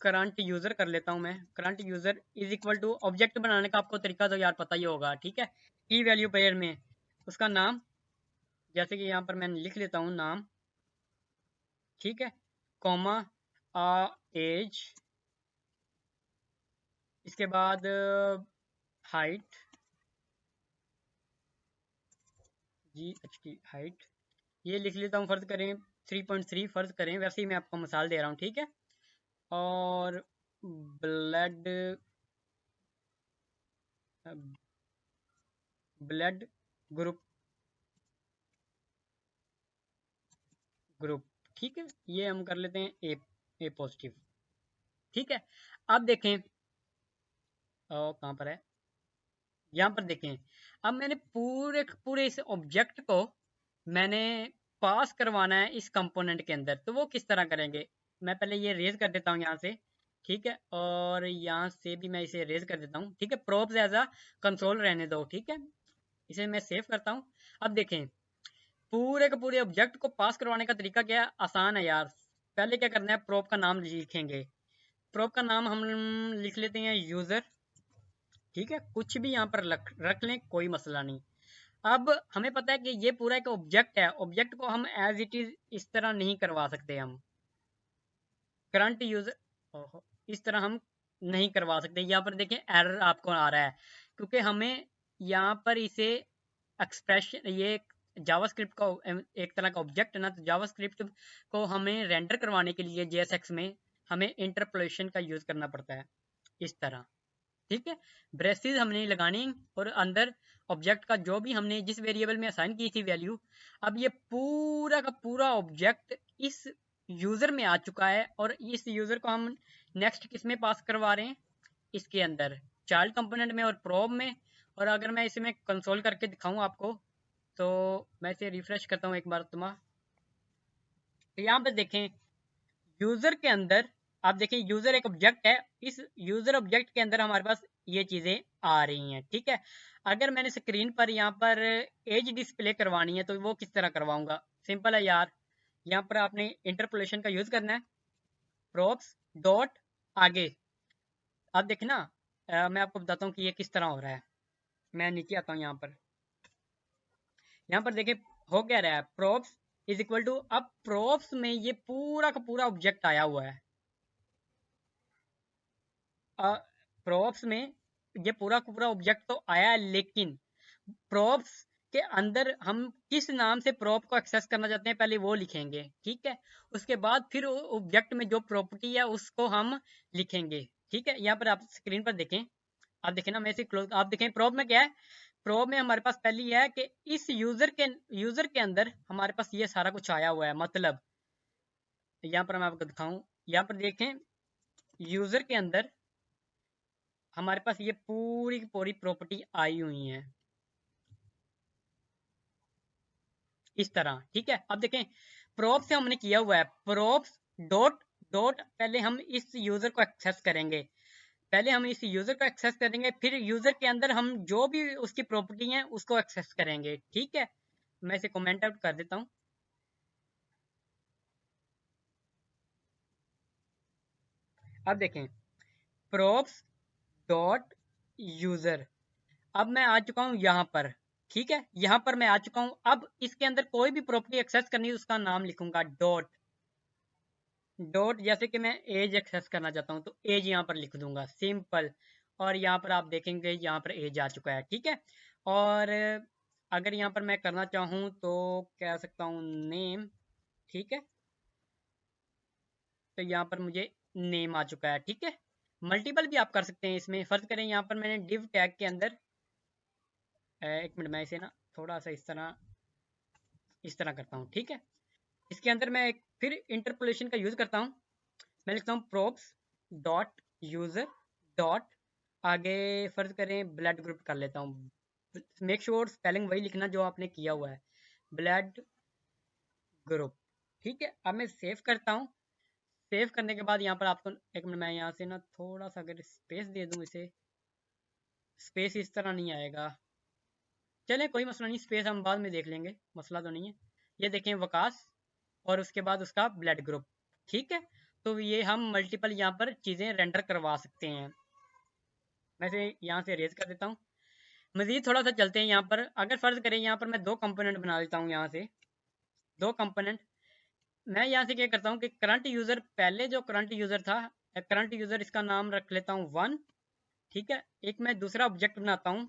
करंट यूजर कर लेता हूँ मैं, current user is equal to, object बनाने का आपको तरीका तो यार पता ही होगा। ठीक है, की वैल्यू पेयर में उसका नाम, जैसे कि यहाँ पर मैं लिख लेता हूँ नाम, ठीक है, कॉमा एज, इसके बाद हाइट, हाइट ये लिख लेता हूँ, फर्ज करें 3.3 फर्ज करें, वैसे ही मैं आपको मिसाल दे रहा हूँ। ठीक है, और ब्लड ब्लड ग्रुप ग्रुप ठीक है, ये हम कर लेते हैं ए पॉजिटिव। ठीक है, अब देखें कहाँ पर है, यहाँ पर देखें, अब मैंने पूरे पूरे इस ऑब्जेक्ट को मैंने पास करवाना है इस कंपोनेंट के अंदर, तो वो किस तरह करेंगे, मैं पहले ये रेज कर देता हूँ यहाँ से। ठीक है, और यहाँ से भी मैं इसे रेज कर देता हूँ। ठीक है, प्रोप्स एज अ कंसोल रहने दो। ठीक है, इसे मैं सेव करता हूँ। अब देखें, पूरे के पूरे ऑब्जेक्ट को पास करवाने का तरीका क्या है, आसान है यार। पहले क्या करना है, प्रोप का नाम लिखेंगे, प्रोप का नाम हम लिख लेते हैं यूजर। ठीक है, कुछ भी यहाँ पर रख लें, कोई मसला नहीं। अब हमें पता है कि ये पूरा एक ऑब्जेक्ट है, ऑब्जेक्ट को हम एज इट इज इस तरह नहीं करवा सकते, हम करंट यूजर इस तरह हम नहीं करवा सकते। यहाँ पर देखें एरर आपको आ रहा है, क्योंकि हमें यहाँ पर इसे एक्सप्रेशन, ये जावास्क्रिप्ट का एक तरह का ऑब्जेक्ट है ना, तो जावास्क्रिप्ट को हमें रेंडर करवाने के लिए जेएसएक्स में हमें इंटरपोलेशन का यूज करना पड़ता है इस तरह। ठीक है, ब्रेसेस हमने लगानी, और अंदर ऑब्जेक्ट का जो भी हमने जिस वेरिएबल में असाइन की थी वैल्यू, अब ये पूरा का पूरा ऑब्जेक्ट इस यूजर में आ चुका है, और इस यूजर को हम नेक्स्ट किस में पास करवा रहे हैं, इसके अंदर चाइल्ड कंपोनेंट में और प्रोब में। और अगर मैं इसे मैं कंसोल करके दिखाऊं आपको, तो मैं इसे रिफ्रेश करता हूँ एक बार तुम्हारा, तो यहाँ पे देखें यूजर के अंदर, आप देखिए यूजर एक ऑब्जेक्ट है, इस यूजर ऑब्जेक्ट के अंदर हमारे पास ये चीजें आ रही हैं। ठीक है, अगर मैंने स्क्रीन पर यहाँ पर एज डिस्प्ले करवानी है, तो वो किस तरह करवाऊंगा, सिंपल है यार, यहाँ पर आपने इंटरपोलेशन का यूज करना है, प्रोप्स डॉट आगे, आप देखें ना, मैं आपको बताता हूँ कि ये किस तरह हो रहा है। मैं नीचे आता हूँ, यहाँ पर देखिए हो क्या रहा है, प्रोप्स इज इक्वल टू, अब प्रोप्स में ये पूरा का पूरा ऑब्जेक्ट आया हुआ है, प्रोप्स में ये पूरा का पूरा ऑब्जेक्ट तो आया है, लेकिन प्रोप्स के अंदर हम किस नाम से प्रोप को एक्सेस करना चाहते हैं पहले वो लिखेंगे। ठीक है, उसके बाद फिर ऑब्जेक्ट में जो प्रॉपर्टी है उसको हम लिखेंगे। ठीक है, यहाँ पर आप स्क्रीन पर देखें, आप देखें ना, मैं इसे क्लोज, आप देखें प्रोप में क्या है, प्रोप में हमारे पास पहली है कि इस यूजर के अंदर हमारे पास ये सारा कुछ आया हुआ है। मतलब यहाँ पर मैं आपको दिखाऊं, यहाँ पर देखें यूजर के अंदर हमारे पास ये पूरी की पूरी प्रॉपर्टी आई हुई है इस तरह। ठीक है, अब देखें प्रोप से हमने किया हुआ है, प्रोप्स डॉट डॉट पहले हम इस यूज़र को एक्सेस करेंगे, पहले हम इस यूज़र को एक्सेस करेंगे, फिर यूज़र के अंदर हम जो भी उसकी प्रॉपर्टी है उसको एक्सेस करेंगे। ठीक है, मैं इसे कमेंट आउट कर देता हूँ। अब देखें props डॉट यूज़र, अब मैं आ चुका हूँ यहाँ पर। ठीक है, यहाँ पर मैं आ चुका हूँ। अब इसके अंदर कोई भी प्रॉपर्टी एक्सेस करनी है उसका नाम लिखूंगा डॉट डॉट, जैसे कि मैं एज एक्सेस करना चाहता हूँ तो एज यहाँ पर लिख दूंगा, सिंपल। और यहाँ पर आप देखेंगे यहाँ पर एज आ चुका है। ठीक है, और अगर यहाँ पर मैं करना चाहूँ तो कह सकता हूँ नेम। ठीक है, तो यहाँ पर मुझे नेम आ चुका है। ठीक है, मल्टीपल भी आप कर सकते हैं इसमें। फर्ज करें यहाँ पर मैंने डिव टैग के अंदर एक मिनट, मैं इसे ना थोड़ा सा इस तरह करता हूँ। ठीक है, इसके अंदर मैं फिर इंटरपोलेशन का यूज करता हूँ। मैं लिखता हूँ प्रोप्स डॉट यूजर डॉट, आगे फर्ज करें ब्लड ग्रुप कर लेता हूँ। मेक श्योर स्पेलिंग वही लिखना जो आपने किया हुआ है, ब्लड ग्रुप। ठीक है, अब मैं सेव करता हूँ। सेव करने के बाद यहाँ पर आपको एक मिनट, मैं यहाँ से ना थोड़ा सा अगर स्पेस दे दूँ इसे, स्पेस इस तरह नहीं आएगा। चलें कोई मसला नहीं, स्पेस हम बाद में देख लेंगे, मसला तो नहीं है। ये देखें वकास और उसके बाद उसका ब्लड ग्रुप। ठीक है, तो ये हम मल्टीपल यहाँ पर चीज़ें रेंडर करवा सकते हैं। मैं इसे यहाँ से रेज कर देता हूँ। मज़ीद थोड़ा सा चलते हैं यहाँ पर। अगर फ़र्ज़ करें यहाँ पर मैं दो कंपोनेंट बना देता हूँ, यहाँ से दो कंपोनेंट। मैं यहाँ से क्या करता हूँ कि करंट यूज़र, पहले जो करंट यूज़र था, करंट यूज़र इसका नाम रख लेता हूँ 1। ठीक है, एक मैं दूसरा ऑब्जेक्ट बनाता हूँ।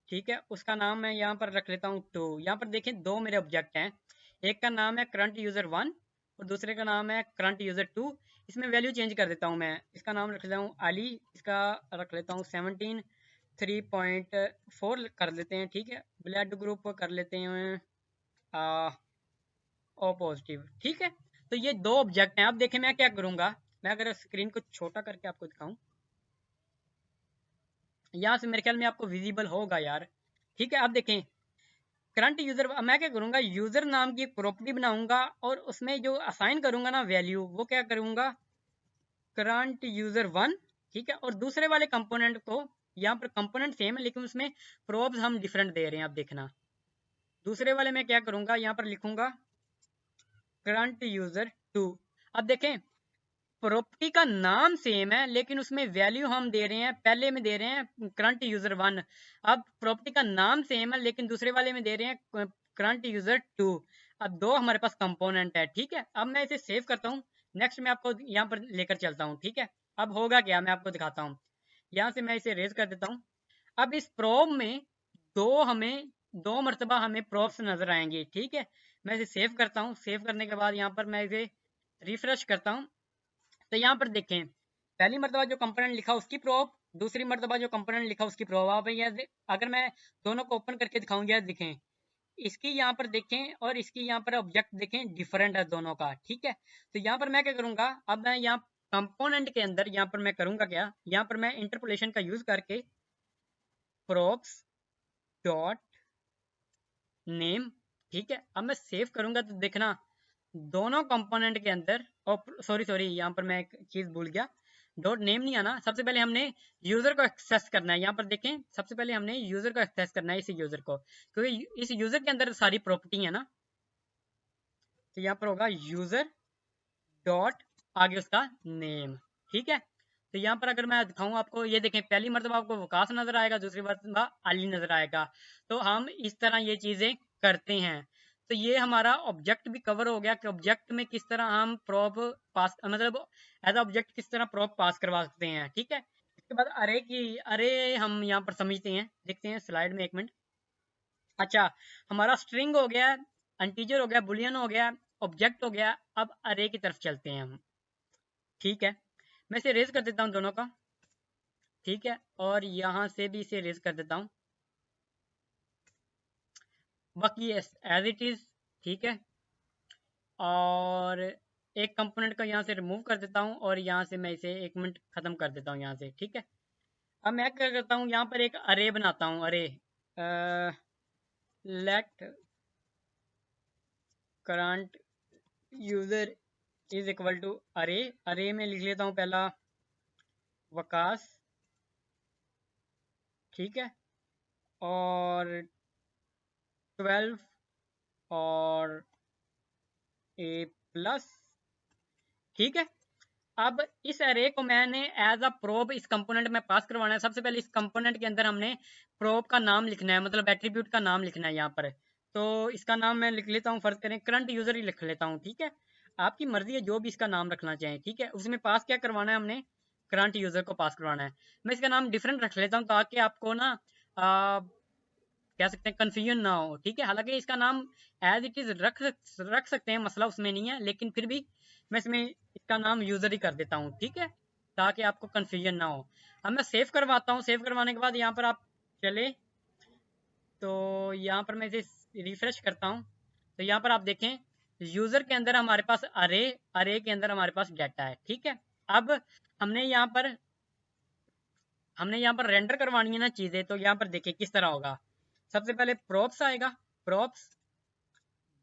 ठीक है, उसका नाम मैं यहाँ पर रख लेता हूँ 2। यहाँ पर देखें दो मेरे ऑब्जेक्ट हैं, एक का नाम है करंट यूज़र 1 और दूसरे का नाम है करंट यूज़र 2। इसमें वैल्यू चेंज कर देता हूँ मैं। इसका नाम रख लेता हूँ अली, इसका रख लेता हूँ 17 3.4 कर लेते हैं। ठीक है, ब्लड ग्रुप कर लेते हैं ओ पॉजिटिव। ठीक है, तो ये दो ऑब्जेक्ट हैं। अब देखें मैं क्या करूँगा, मैं अगर स्क्रीन को छोटा करके आपको दिखाऊं, यहाँ से मेरे ख्याल में आपको विजिबल होगा यार। ठीक है, अब देखें करंट यूजर, मैं क्या करूंगा, यूजर नाम की प्रॉपर्टी बनाऊंगा और उसमें जो असाइन करूंगा ना वैल्यू, वो क्या करूंगा, करंट यूजर 1। ठीक है, और दूसरे वाले कंपोनेंट को, यहाँ पर कंपोनेंट सेम है लेकिन उसमें प्रोब्स हम डिफरेंट दे रहे हैं। आप देखना दूसरे वाले में क्या करूंगा, यहाँ पर लिखूंगा करंट यूजर 2। अब देखें प्रॉपर्टी का नाम सेम है लेकिन उसमें वैल्यू हम दे रहे हैं, पहले में दे रहे हैं करंट यूजर 1। अब प्रॉपर्टी का नाम सेम है लेकिन दूसरे वाले में दे रहे हैं करंट यूजर 2। अब दो हमारे पास कंपोनेंट है। ठीक है, अब मैं इसे सेव करता हूँ। नेक्स्ट मैं आपको यहाँ पर लेकर चलता हूँ। ठीक है, अब होगा क्या, मैं आपको दिखाता हूँ। यहाँ से मैं इसे रेज कर देता हूँ। अब इस प्रोब में हमें दो मरतबा हमें प्रोब्स नजर आएंगे। ठीक है, मैं इसे सेव करता हूँ। सेव करने के बाद यहाँ पर मैं इसे रिफ्रेश करता हूँ। तो यहाँ पर देखें पहली मरतबा जो कंपोनेंट लिखा उसकी प्रोब, दूसरी मरतबा जो कंपोनेंट लिखा उसकी प्रोब। आप ये अगर मैं दोनों को ओपन करके दिखाऊंगा, देखें इसकी यहाँ पर देखें और इसकी यहाँ पर ऑब्जेक्ट देखें, डिफरेंट है दोनों का। ठीक है, तो यहाँ पर मैं क्या करूंगा, अब मैं यहाँ कंपोनेंट के अंदर यहाँ पर मैं करूंगा क्या, यहाँ पर मैं इंटरपोलेशन का यूज करके प्रोब्स डॉट नेम। ठीक है, अब मैं सेव करूंगा तो देखना दोनों कंपोनेंट के अंदर, और सॉरी यहाँ पर मैं एक चीज भूल गया, डॉट नेम नहीं आना। सबसे पहले हमने यूजर को एक्सेस करना है। यहाँ पर देखें सबसे पहले हमने यूजर को एक्सेस करना है, इस यूजर को, क्योंकि इस यूजर के अंदर सारी प्रॉपर्टी है ना। तो यहाँ पर होगा यूजर डॉट आगे उसका नेम। ठीक है, तो यहाँ पर अगर मैं दिखाऊं आपको, ये देखें पहली मरतबा आपको वकास नजर आएगा, दूसरी मरतबा अली नजर आएगा। तो हम इस तरह ये चीजें करते हैं। तो ये हमारा ऑब्जेक्ट भी कवर हो गया कि ऑब्जेक्ट में किस तरह हम प्रॉप पास, मतलब एज ऑब्जेक्ट किस तरह प्रॉप पास करवा सकते हैं। ठीक है, इसके बाद अरे हम यहाँ पर समझते हैं, देखते हैं स्लाइड में, एक मिनट। अच्छा, हमारा स्ट्रिंग हो गया, इंटीजर हो गया, बुलियन हो गया, ऑब्जेक्ट हो गया। अब अरे की तरफ चलते हैं हम। ठीक है, मैं इसे रेज कर देता हूँ दोनों का। ठीक है, और यहाँ से भी इसे रेज कर देता हूँ, बाकी एज इट इज। ठीक है, और एक कंपोनेंट को यहाँ से रिमूव कर देता हूँ और यहाँ से मैं इसे 1 मिनट खत्म कर देता हूँ यहाँ से। ठीक है, अब मैं क्या करता हूँ, यहाँ पर एक अरे बनाता हूँ। Array let current user is equal to array, array में लिख लेता हूँ पहला वकास, ठीक है, और 12 और ए प्लस, ठीक है। अब इस एरे को मैंने एज अ प्रोब इस कंपोनेंट में पास करवाना है। सबसे पहले इस कंपोनेंट के अंदर हमने प्रोब का नाम लिखना है, मतलब एट्रीब्यूट का नाम लिखना है यहाँ पर। तो इसका नाम मैं लिख लेता हूँ, फर्ज करें करंट यूजर ही लिख लेता हूँ, ठीक है। आपकी मर्जी है जो भी इसका नाम रखना चाहें, ठीक है। उसमें पास क्या करवाना है, हमने करंट यूजर को पास करवाना है। मैं इसका नाम डिफरेंट रख लेता हूँ ताकि आपको ना कह सकते हैं कंफ्यूजन ना हो, ठीक है। हालांकि इसका नाम एज इट इज रख सकते हैं, मसला उसमें नहीं है, लेकिन फिर भी मैं इसमें इसका नाम यूजर ही कर देता हूँ, ठीक है, ताकि आपको कंफ्यूजन ना हो। अब मैं सेव करवाता हूँ। सेव करवाने के बाद यहाँ पर आप चले तो यहाँ पर मैं इसे रिफ्रेश करता हूँ, तो यहाँ पर आप देखें यूजर के अंदर हमारे पास अरे, अरे के अंदर हमारे पास डाटा है, ठीक है। अब हमने यहाँ पर हमने यहाँ पर रेंडर करवानी है ना चीजें, तो यहाँ पर देखिए किस तरह होगा। सबसे पहले प्रोप्स आएगा, प्रोप्स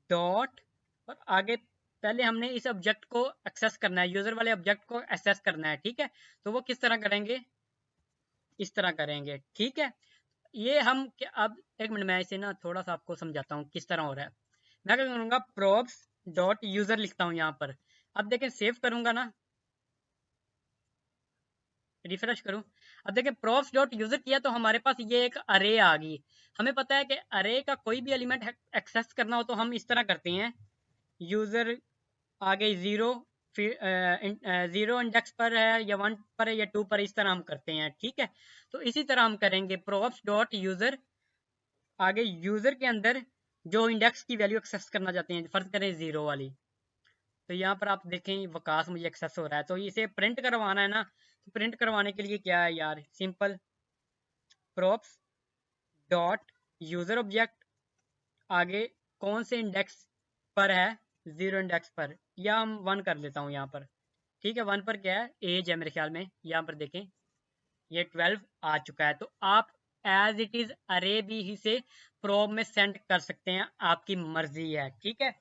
डॉट, और आगे पहले हमने इस ऑब्जेक्ट को एक्सेस करना है, यूजर वाले ऑब्जेक्ट को एक्सेस करना है, ठीक है। तो वो किस तरह करेंगे, इस तरह करेंगे, ठीक है। ये हम अब एक मिनट में इसे ना थोड़ा सा आपको समझाता हूँ किस तरह हो रहा है। मैं क्या करूँगा, प्रोप्स डॉट यूजर लिखता हूँ यहाँ पर। अब देखें सेव करूंगा ना, रिफ्रेश करूं, अब देखिए प्रोप्स डॉट यूजर किया तो हमारे पास ये एक अरे आ गई। हमें पता है कि अरे का कोई भी एलिमेंट एक्सेस करना हो तो हम इस तरह करते हैं, यूजर आगे जीरो, फिर जीरो इंडेक्स पर है या 1 पर है या 2 पर, इस तरह हम करते हैं, ठीक है। तो इसी तरह हम करेंगे प्रोप्स डॉट यूजर, आगे यूजर के अंदर जो इंडेक्स की वैल्यू एक्सेस करना चाहते हैं, फर्ज करें जीरो वाली, तो यहाँ पर आप देखें वकास मुझे एक्सेस हो रहा है, तो इसे प्रिंट करवाना है ना। तो प्रिंट करवाने के लिए क्या है यार, simple props dot user object, आगे कौन से इंडेक्स पर है, जीरो इंडेक्स पर, या हम 1 कर लेता हूँ यहाँ पर, ठीक है। 1 पर क्या है, एज है मेरे ख्याल में। यहाँ पर देखें ये 12 आ चुका है, तो आप एज इट इज अरे भी ही से प्रोब में सेंड कर सकते हैं, आपकी मर्जी है, ठीक है।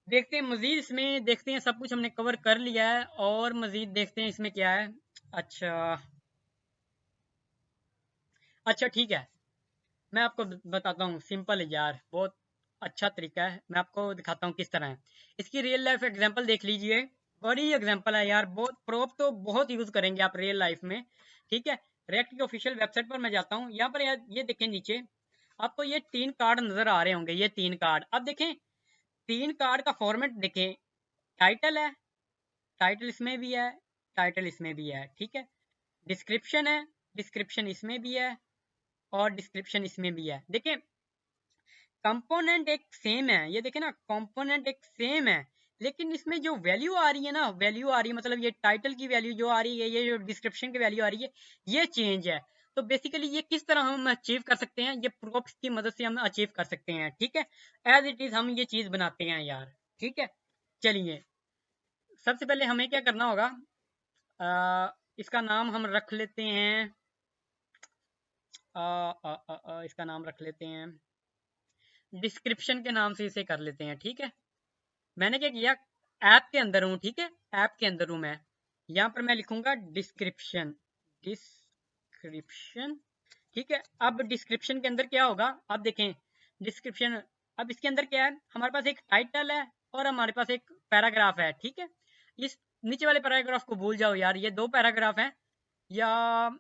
देखते हैं मजीद, इसमें देखते हैं, सब कुछ हमने कवर कर लिया है, और मजीद देखते हैं इसमें क्या है। अच्छा, अच्छा ठीक है, मैं आपको बताता हूँ, सिंपल है यार, बहुत अच्छा तरीका है। मैं आपको दिखाता हूँ किस तरह है। इसकी रियल लाइफ एग्जांपल देख लीजिए, बड़ी एग्जांपल है यार, बहुत प्रोप तो बहुत यूज करेंगे आप रियल लाइफ में, ठीक है। रिएक्ट की ऑफिशियल वेबसाइट पर मैं जाता हूँ, यहाँ पर यार ये देखें नीचे आपको ये 3 कार्ड नजर आ रहे होंगे, ये 3 कार्ड। अब देखें 3 कार्ड का फॉर्मेट देखें, टाइटल है, टाइटल इसमें भी है, टाइटल इसमें भी है, ठीक है। डिस्क्रिप्शन है, डिस्क्रिप्शन इसमें भी है, और डिस्क्रिप्शन इसमें भी है। देखिए कंपोनेंट एक सेम है, ये देखें ना, कंपोनेंट एक सेम है, लेकिन इसमें जो वैल्यू आ रही है ना, वैल्यू आ रही है, मतलब ये टाइटल की वैल्यू जो आ रही है, ये जो डिस्क्रिप्शन की वैल्यू आ रही है, ये चेंज है। तो बेसिकली ये किस तरह हम अचीव कर सकते हैं, ये प्रोप्स की मदद से हम अचीव कर सकते हैं, ठीक है। एज इट इज हम ये चीज बनाते हैं यार, ठीक है। चलिए सबसे पहले हमें क्या करना होगा, इसका नाम हम रख लेते हैं, इसका नाम रख लेते हैं, डिस्क्रिप्शन के नाम से इसे कर लेते हैं, ठीक है। मैंने क्या किया, ऐप के अंदर हूँ, ठीक है, ऐप के अंदर हूँ मैं। यहाँ पर मैं लिखूंगा डिस्क्रिप्शन, डिस्क्रिप्शन, ठीक है। अब डिस्क्रिप्शन के अंदर क्या होगा, अब देखें डिस्क्रिप्शन, अब इसके अंदर क्या है, हमारे पास एक टाइटल है और हमारे पास एक पैराग्राफ है, ठीक है। इस नीचे वाले पैराग्राफ को भूल जाओ यार, ये 2 पैराग्राफ हैं, या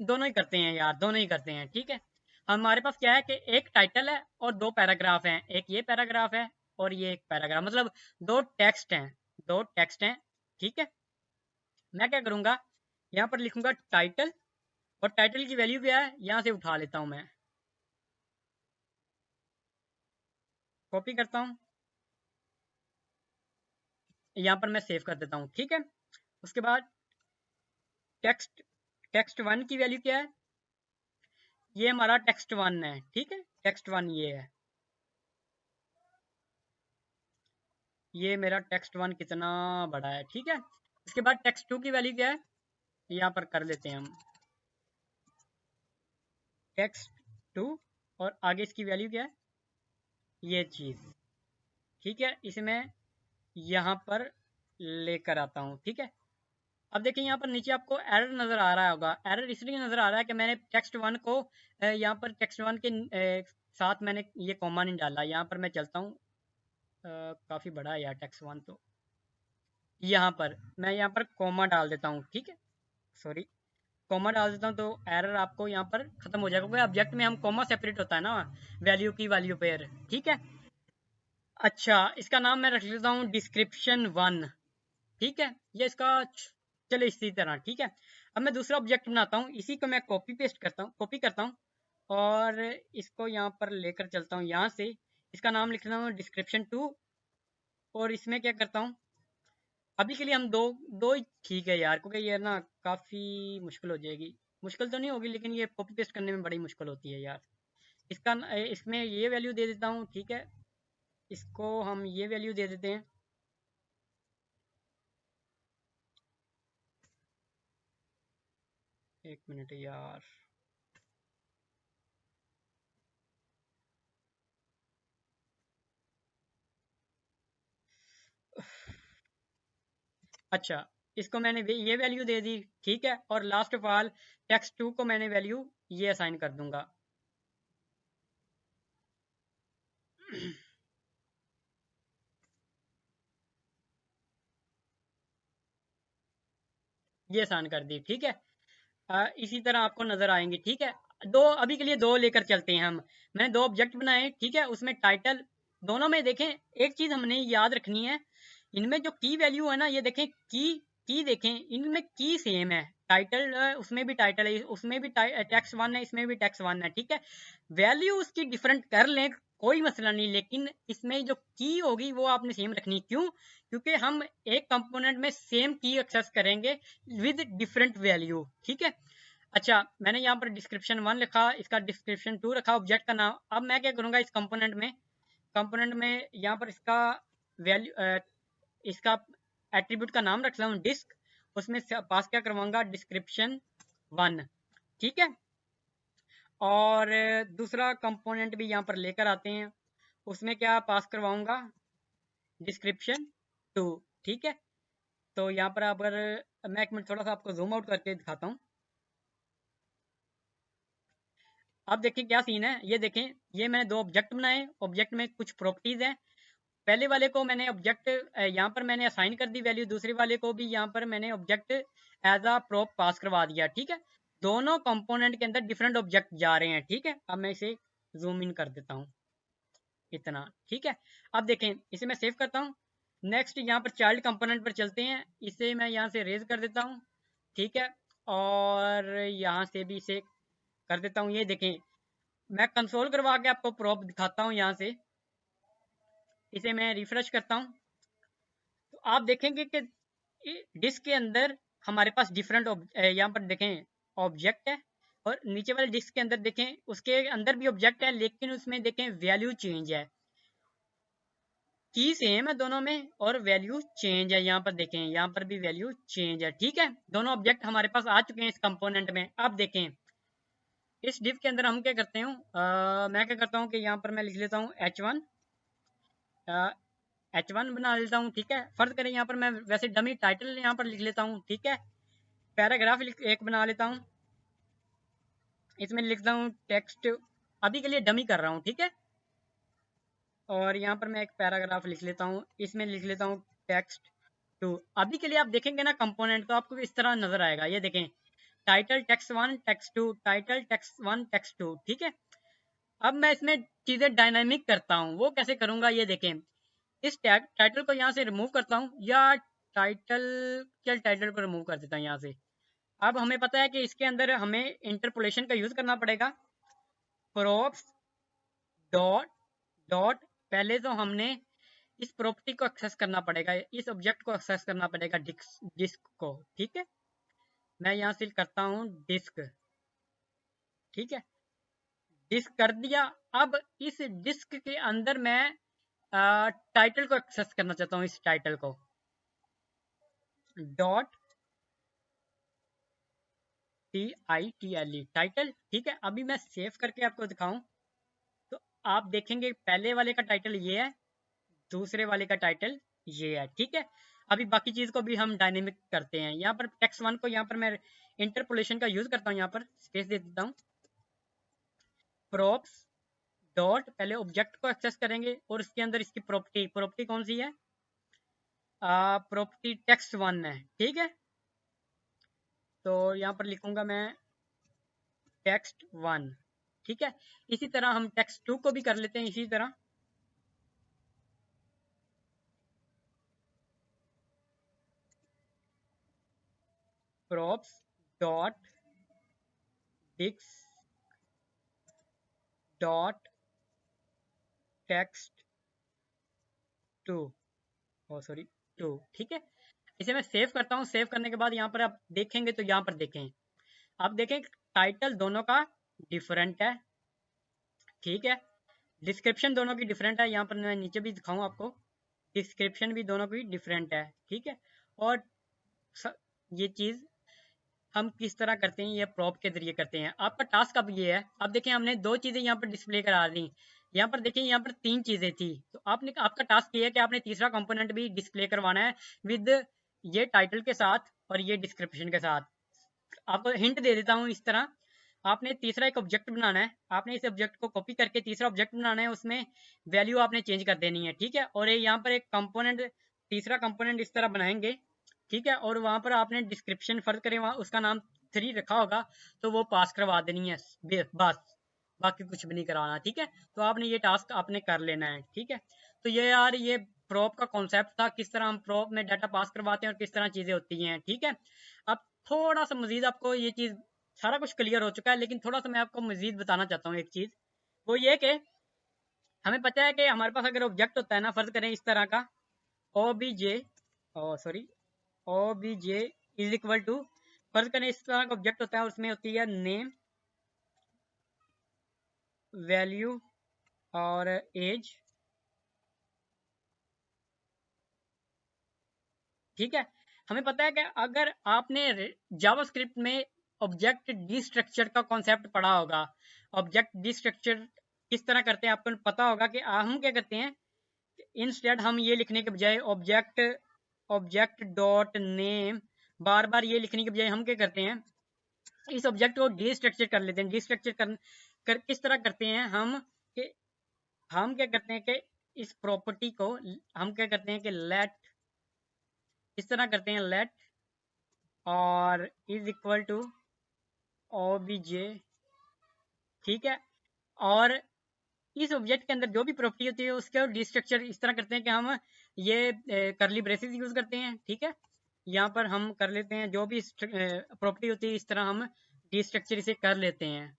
दोनों ही करते हैं यार, दोनों ही करते हैं, ठीक है। हमारे पास क्या है कि एक टाइटल है और 2 पैराग्राफ हैं, एक ये पैराग्राफ है और ये एक पैराग्राफ, मतलब 2 टेक्स्ट हैं, 2 टेक्स्ट हैं, ठीक है। मैं क्या करूंगा, यहाँ पर लिखूंगा टाइटल, और टाइटल की वैल्यू क्या है, यहाँ से उठा लेता हूं मैं, कॉपी करता हूँ, यहाँ पर मैं सेव कर देता हूँ, ठीक है। उसके बाद टेक्स्ट, टेक्स्ट 1 की वैल्यू क्या है, ये हमारा टेक्स्ट 1 है, ठीक है, टेक्स्ट 1 ये है, ये मेरा टेक्स्ट 1 कितना बड़ा है, ठीक है। इसके बाद टेक्स्ट 2 की वैल्यू क्या है, यहाँ पर कर लेते हैं हम टेक्स्ट 2, और आगे इसकी वैल्यू क्या है, ये चीज, ठीक है। इसमें यहाँ पर लेकर आता हूँ, ठीक है। अब देखिए यहाँ पर नीचे आपको एरर नज़र आ रहा होगा। एरर इसलिए नज़र आ रहा है कि मैंने टेक्स्ट वन को यहाँ पर टेक्स्ट वन के साथ मैंने ये कॉमा नहीं डाला। यहाँ पर मैं चलता हूँ, काफ़ी बड़ा है यार टेक्स्ट वन, तो यहाँ पर मैं यहाँ पर कॉमा डाल देता हूँ, ठीक है। सॉरी, कॉमा डाल देता हूँ तो एरर आपको यहाँ पर ख़त्म हो जाएगा, क्योंकि ऑब्जेक्ट में हम कॉमा सेपरेट होता है ना वैल्यू की वैल्यू पेयर, ठीक है। अच्छा, इसका नाम मैं रख लेता हूँ डिस्क्रिप्शन वन, ठीक है। ये इसका चले इसी तरह, ठीक है। अब मैं दूसरा ऑब्जेक्ट बनाता हूँ, इसी को मैं कॉपी पेस्ट करता हूँ, कॉपी करता हूँ और इसको यहाँ पर लेकर चलता हूँ। यहाँ से इसका नाम लिखता हूँ डिस्क्रिप्शन टू, और इसमें क्या करता हूँ, अभी के लिए हम दो दो ही ठीक है यार, क्योंकि ये ना काफ़ी मुश्किल हो जाएगी। मुश्किल तो नहीं होगी, लेकिन ये कॉपी पेस्ट करने में बड़ी मुश्किल होती है यार। इसमें ये वैल्यू दे देता हूँ, ठीक है। इसको हम ये वैल्यू दे देते हैं। एक मिनट यार, अच्छा, इसको मैंने ये वैल्यू दे दी, ठीक है। और last of all text two को मैंने वैल्यू ये असाइन कर दूंगा। ये असाइन कर दी, ठीक है। इसी तरह आपको नजर आएंगे, ठीक है। दो अभी के लिए दो लेकर चलते हैं हम। मैंने दो ऑब्जेक्ट बनाए, ठीक है। उसमें टाइटल दोनों में देखें, एक चीज हमने याद रखनी है, इनमें जो की वैल्यू है ना, ये देखें की देखें, इनमें की सेम है। टाइटल उसमें भी टाइटल है, उसमें भी टेक्स्ट वन है, इसमें भी टेक्स्ट वन है, ठीक है। वैल्यू उसकी डिफरेंट कर लें, कोई मसला नहीं, लेकिन इसमें जो की होगी वो आपने सेम रखनी। क्यों? क्योंकि हम एक कंपोनेंट में सेम की एक्सेस करेंगे विद डिफरेंट वैल्यू, ठीक है। अच्छा, मैंने यहाँ पर डिस्क्रिप्शन वन लिखा, इसका डिस्क्रिप्शन टू रखा, ऑब्जेक्ट का नाम। अब मैं क्या करूँगा, इस कंपोनेंट में यहाँ पर इसका वैल्यू, इसका एट्रीब्यूट का नाम रखता हूँ डिस्क, उसमें पास क्या करवाऊंगा, डिस्क्रिप्शन वन, ठीक है। और दूसरा कंपोनेंट भी यहाँ पर लेकर आते हैं, उसमें क्या पास करवाऊंगा, डिस्क्रिप्शन टू, ठीक है। तो यहाँ पर अगर मैं एक मिनट थोड़ा सा आपको जूम आउट करके दिखाता हूँ। अब देखें क्या सीन है, ये देखें, ये मैंने दो ऑब्जेक्ट बनाए, ऑब्जेक्ट में कुछ प्रॉपर्टीज हैं। पहले वाले को मैंने ऑब्जेक्ट यहाँ पर मैंने असाइन कर दी वैल्यू, दूसरे वाले को भी यहाँ पर मैंने ऑब्जेक्ट एज अ प्रॉप पास करवा दिया, ठीक है। दोनों कंपोनेंट के अंदर डिफरेंट ऑब्जेक्ट जा रहे हैं, ठीक है। अब मैं इसे जूम इन कर देता हूँ, इतना, ठीक है। अब देखें, इसे मैं सेव करता हूँ। नेक्स्ट यहाँ पर चाइल्ड कंपोनेंट पर चलते हैं, इसे मैं यहाँ से रेज कर देता हूँ, ठीक है। और यहाँ से भी इसे कर देता हूँ। ये देखें, मैं कंसोल करवा के आपको प्रॉप दिखाता हूँ। यहाँ से इसे मैं रिफ्रेश करता हूँ, तो आप देखेंगे कि डिस्क के अंदर हमारे पास डिफरेंट यहाँ पर देखें ऑब्जेक्ट है, और नीचे वाले डिस्क के अंदर देखें उसके अंदर भी ऑब्जेक्ट है, लेकिन उसमें देखें वैल्यू चेंज है। की सेम है दोनों में और वैल्यू चेंज है। यहाँ पर देखें, यहाँ पर भी वैल्यू चेंज है, ठीक है। दोनों ऑब्जेक्ट हमारे पास आ चुके हैं इस कंपोनेंट में। अब देखें, इस डिफ के अंदर हम क्या करते हैं, मैं क्या करता हूँ कि यहाँ पर मैं लिख लेता हूँ H1 बना लेता हूँ, ठीक है। फर्ज करें यहाँ पर मैं वैसे डमी टाइटल यहाँ पर लिख लेता हूँ, ठीक है। पैराग्राफ एक बना लेता हूँ, इसमें लिखता हूँ टेक्स्ट, अभी के लिए डमी कर रहा हूँ, ठीक है। और यहाँ पर मैं एक पैराग्राफ लिख लेता हूँ, इसमें लिख लेता हूँ टेक्स्ट टू। अभी के लिए आप देखेंगे ना कंपोनेंट, तो आपको इस तरह नजर आएगा। ये देखें, title text one text two, title text one text two, ठीक है। अब मैं इसमें चीजें डायनामिक करता हूँ, वो कैसे करूंगा, ये देखें। इस टाइटल को यहाँ से रिमूव करता हूँ, या टाइटल को रिमूव कर देता हूँ यहाँ से। अब हमें पता है कि इसके अंदर हमें इंटरपोलेशन का यूज करना पड़ेगा। प्रोप्स डॉट डॉट, पहले तो हमने इस प्रॉपर्टी को एक्सेस करना पड़ेगा, इस ऑब्जेक्ट को एक्सेस करना पड़ेगा, डिस्क को, ठीक है। मैं यहाँ से करता हूँ डिस्क, ठीक है। डिस्क कर दिया। अब इस डिस्क के अंदर मैं टाइटल को एक्सेस करना चाहता हूँ, इस title co dot TITLE title, ठीक है। अभी मैं सेव करके आपको दिखाऊं, तो आप देखेंगे पहले वाले का टाइटल ये है, दूसरे वाले का टाइटल ये है, ठीक है। अभी बाकी चीज को भी हम डायनेमिक करते हैं। यहाँ पर टेक्स्ट 1 को यहाँ पर मैं इंटरपोलेशन का यूज करता हूँ, यहाँ पर स्पेस दे देता हूँ। प्रॉप्स डॉट, पहले ऑब्जेक्ट को एक्सेस करेंगे और उसके अंदर इसकी प्रॉपर्टी कौन सी है, प्रॉपर्टी टेक्स्ट 1 है, ठीक है। तो यहाँ पर लिखूंगा मैं टेक्स्ट 1, ठीक है। इसी तरह हम टेक्स्ट 2 को भी कर लेते हैं इसी तरह। props dot disc dot text 2, oh sorry 2, ठीक है। इसे मैं सेव करता हूँ। सेव करने के बाद यहाँ पर आप देखेंगे तो यहाँ पर देखें, आप देखें टाइटल दोनों का डिफरेंट है, ठीक है। डिस्क्रिप्शन दोनों की डिफरेंट है, यहाँ पर मैं नीचे भी दिखाऊं आपको, डिस्क्रिप्शन भी दोनों की डिफरेंट है, ठीक है। और ये चीज़ हम किस तरह करते हैं, ये प्रॉप के जरिए करते हैं। आपका टास्क अब ये है, अब देखें हमने दो चीज़ें यहाँ पर डिस्प्ले करा दी, यहाँ पर देखिए यहाँ पर 3 चीज़ें थी, तो आपका टास्क ये है कि आपने तीसरा कंपोनेंट भी डिस्प्ले करवाना है विद ये टाइटल के साथ और ये डिस्क्रिप्शन के साथ। आपको हिंट दे देता हूँ, इस तरह आपने तीसरा एक ऑब्जेक्ट बनाना है, आपने इस ऑब्जेक्ट को कॉपी करके तीसरा ऑब्जेक्ट बनाना है, उसमें वैल्यू आपने चेंज कर देनी है, ठीक है। और यहाँ पर एक कंपोनेंट, तीसरा कंपोनेंट इस तरह बनाएंगे, ठीक है। और वहां पर आपने डिस्क्रिप्शन फर्ज करें, वहां उसका नाम 3 रखा होगा, तो वो पास करवा देनी है बस, बाकी कुछ भी नहीं कराना, ठीक है। तो आपने ये टास्क आपने कर लेना है, ठीक है। तो ये यार ये प्रॉप का कॉन्सेप्ट था, किस तरह हम प्रॉप में डाटा पास करवाते हैं और किस तरह चीजें होती हैं, ठीक है। अब थोड़ा सा मजीद आपको ये चीज, सारा कुछ क्लियर हो चुका है, लेकिन थोड़ा सा मैं आपको मजीद बताना चाहता हूँ एक चीज, वो ये कि हमें पता है कि हमारे पास अगर ऑब्जेक्ट होता है ना, फर्ज करें इस तरह का OBJ, sorry OBJ is equal to, फर्ज करें इस तरह का ऑब्जेक्ट होता है, उसमें होती है नेम, वैल्यू और एज, ठीक है। हमें पता है कि अगर आपने जावास्क्रिप्ट में ऑब्जेक्ट डिस्ट्रक्चर का कॉन्सेप्ट पढ़ा होगा, ऑब्जेक्ट डिस्ट्रक्चर किस तरह करते हैं आपको पता होगा कि हम क्या करते हैं, इंस्टेड हम ये लिखने के बजाय ऑब्जेक्ट ऑब्जेक्ट डॉट नेम, बार बार ये लिखने के बजाय हम क्या करते हैं, इस ऑब्जेक्ट को डिस्ट्रक्चर कर लेते हैं। डिस्ट्रक्चर किस तरह करते हैं हम, कि हम क्या करते हैं कि इस प्रॉपर्टी को हम क्या करते हैं कि लेट, इस तरह करते हैं लेट और इज इक्वल टू OBJ, ठीक है। और इस ऑब्जेक्ट के अंदर जो भी प्रॉपर्टी होती है उसके डिस्ट्रक्चर इस तरह करते हैं कि हम ये करली ब्रेसेस यूज करते हैं, ठीक है। यहाँ पर हम कर लेते हैं जो भी प्रॉपर्टी होती है, इस तरह हम डिस्ट्रक्चर इसे कर लेते हैं,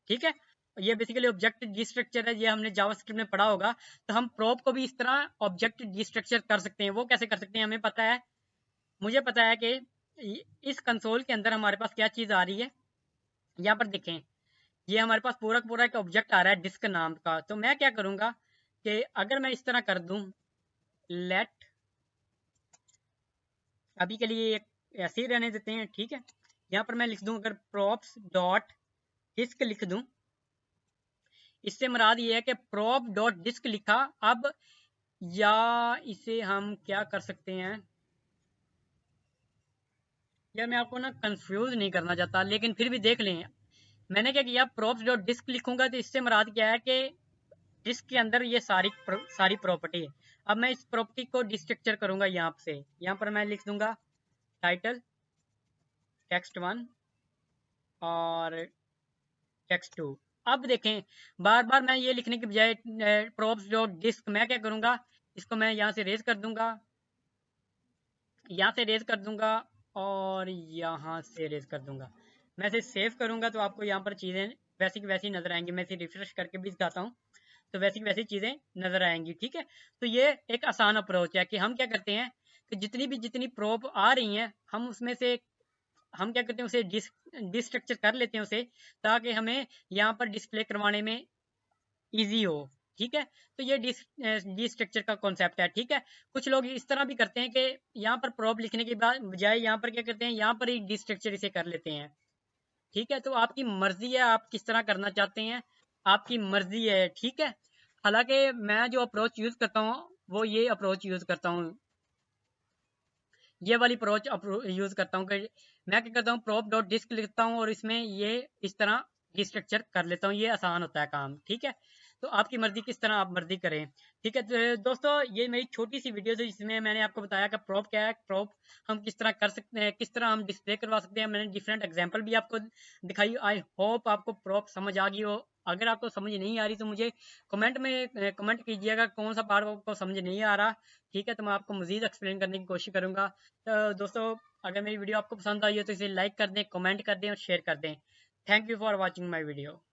ठीक है। ये बेसिकली ऑब्जेक्ट डिस्ट्रक्चर है, ये हमने जावास्क्रिप्ट में पढ़ा होगा। तो हम प्रॉप को भी इस तरह ऑब्जेक्ट डिस्ट्रक्चर कर सकते हैं। वो कैसे कर सकते हैं, हमें पता है, मुझे पता है कि इस कंसोल के अंदर हमारे पास क्या चीज़ आ रही है। यहाँ पर देखें, ये हमारे पास पूरा का पूरा एक ऑब्जेक्ट आ रहा है डिस्क नाम का। तो मैं क्या करूँगा कि अगर मैं इस तरह कर दूँ लेट, अभी के लिए ऐसे ही रहने देते हैं, ठीक है। यहाँ पर मैं लिख दूँ अगर प्रॉप्स डॉट डिस्क लिख दूँ, इससे मुराद ये है कि प्रॉप डॉट डिस्क लिखा। अब या इसे हम क्या कर सकते हैं, यार मैं आपको ना कंफ्यूज नहीं करना चाहता, लेकिन फिर भी देख लें। मैंने क्या किया, प्रॉप्स डॉट डिस्क लिखूंगा तो इससे मुराद क्या है कि डिस्क के अंदर ये सारी प्रॉपर्टी है। अब मैं इस प्रॉपर्टी को डिस्ट्रक्चर करूंगा यहाँ से, यहाँ पर मैं लिख दूंगा टाइटल टेक्स्ट 1 और टेक्स्ट 2। अब देखें, बार बार मैं ये लिखने के बजाय प्रॉप्स डॉट डिस्क, मैं क्या करूंगा, इसको मैं यहाँ से रेज कर दूंगा, यहाँ से रेज कर दूंगा और यहाँ से रेज कर दूंगा। मैं इसे सेव करूंगा तो आपको यहाँ पर चीज़ें वैसी की वैसी नजर आएंगी। मैं इसे रिफ्रेश करके भी दिखाता हूँ तो वैसी की वैसी चीज़ें नजर आएंगी, ठीक है। तो ये एक आसान अप्रोच है कि हम क्या करते हैं कि जितनी प्रोब आ रही हैं हम उसमें से हम क्या करते हैं उसे डिस्ट्रक्चर कर लेते हैं उसे, ताकि हमें यहाँ पर डिस्प्ले करवाने में ईजी हो, ठीक है। तो ये डिस्ट्रक्चर का कॉन्सेप्ट है, ठीक है। कुछ लोग इस तरह भी करते हैं कि यहाँ पर प्रॉब लिखने के बाद बजाय यहाँ पर क्या करते हैं, यहाँ पर ही डिस्ट्रक्चर इसे कर लेते हैं, ठीक है। तो आपकी मर्जी है आप किस तरह करना चाहते हैं, आपकी मर्जी है, ठीक है। हालांकि मैं जो अप्रोच यूज करता हूँ वो ये अप्रोच यूज करता हूँ ये वाली अप्रोच यूज़ करता हूँ कि मैं क्या करता हूँ, prop डॉट डिस्क लिखता हूँ और इसमें ये इस तरह रिस्ट्रक्चर कर लेता हूँ, ये आसान होता है काम, ठीक है। तो आपकी मर्जी, किस तरह आप मर्जी करें, ठीक है। तो दोस्तों ये मेरी छोटी सी वीडियो थी जिसमें मैंने आपको बताया कि प्रॉप क्या है, प्रॉप हम किस तरह कर सकते हैं, किस तरह हम डिस्प्ले करवा सकते हैं। मैंने डिफरेंट एग्जांपल भी आपको दिखाई। आई होप आपको प्रॉप समझ आ गई हो। अगर आपको समझ नहीं आ रही तो मुझे कमेंट में कमेंट कीजिएगा कौन सा पार्ट आपको समझ नहीं आ रहा, ठीक है। तो मैं आपको मजीद एक्सप्लेन करने की कोशिश करूंगा। तो दोस्तों अगर मेरी वीडियो आपको पसंद आई हो तो इसे लाइक कर दें, कमेंट कर दें और शेयर कर दें। Thank you for watching my video.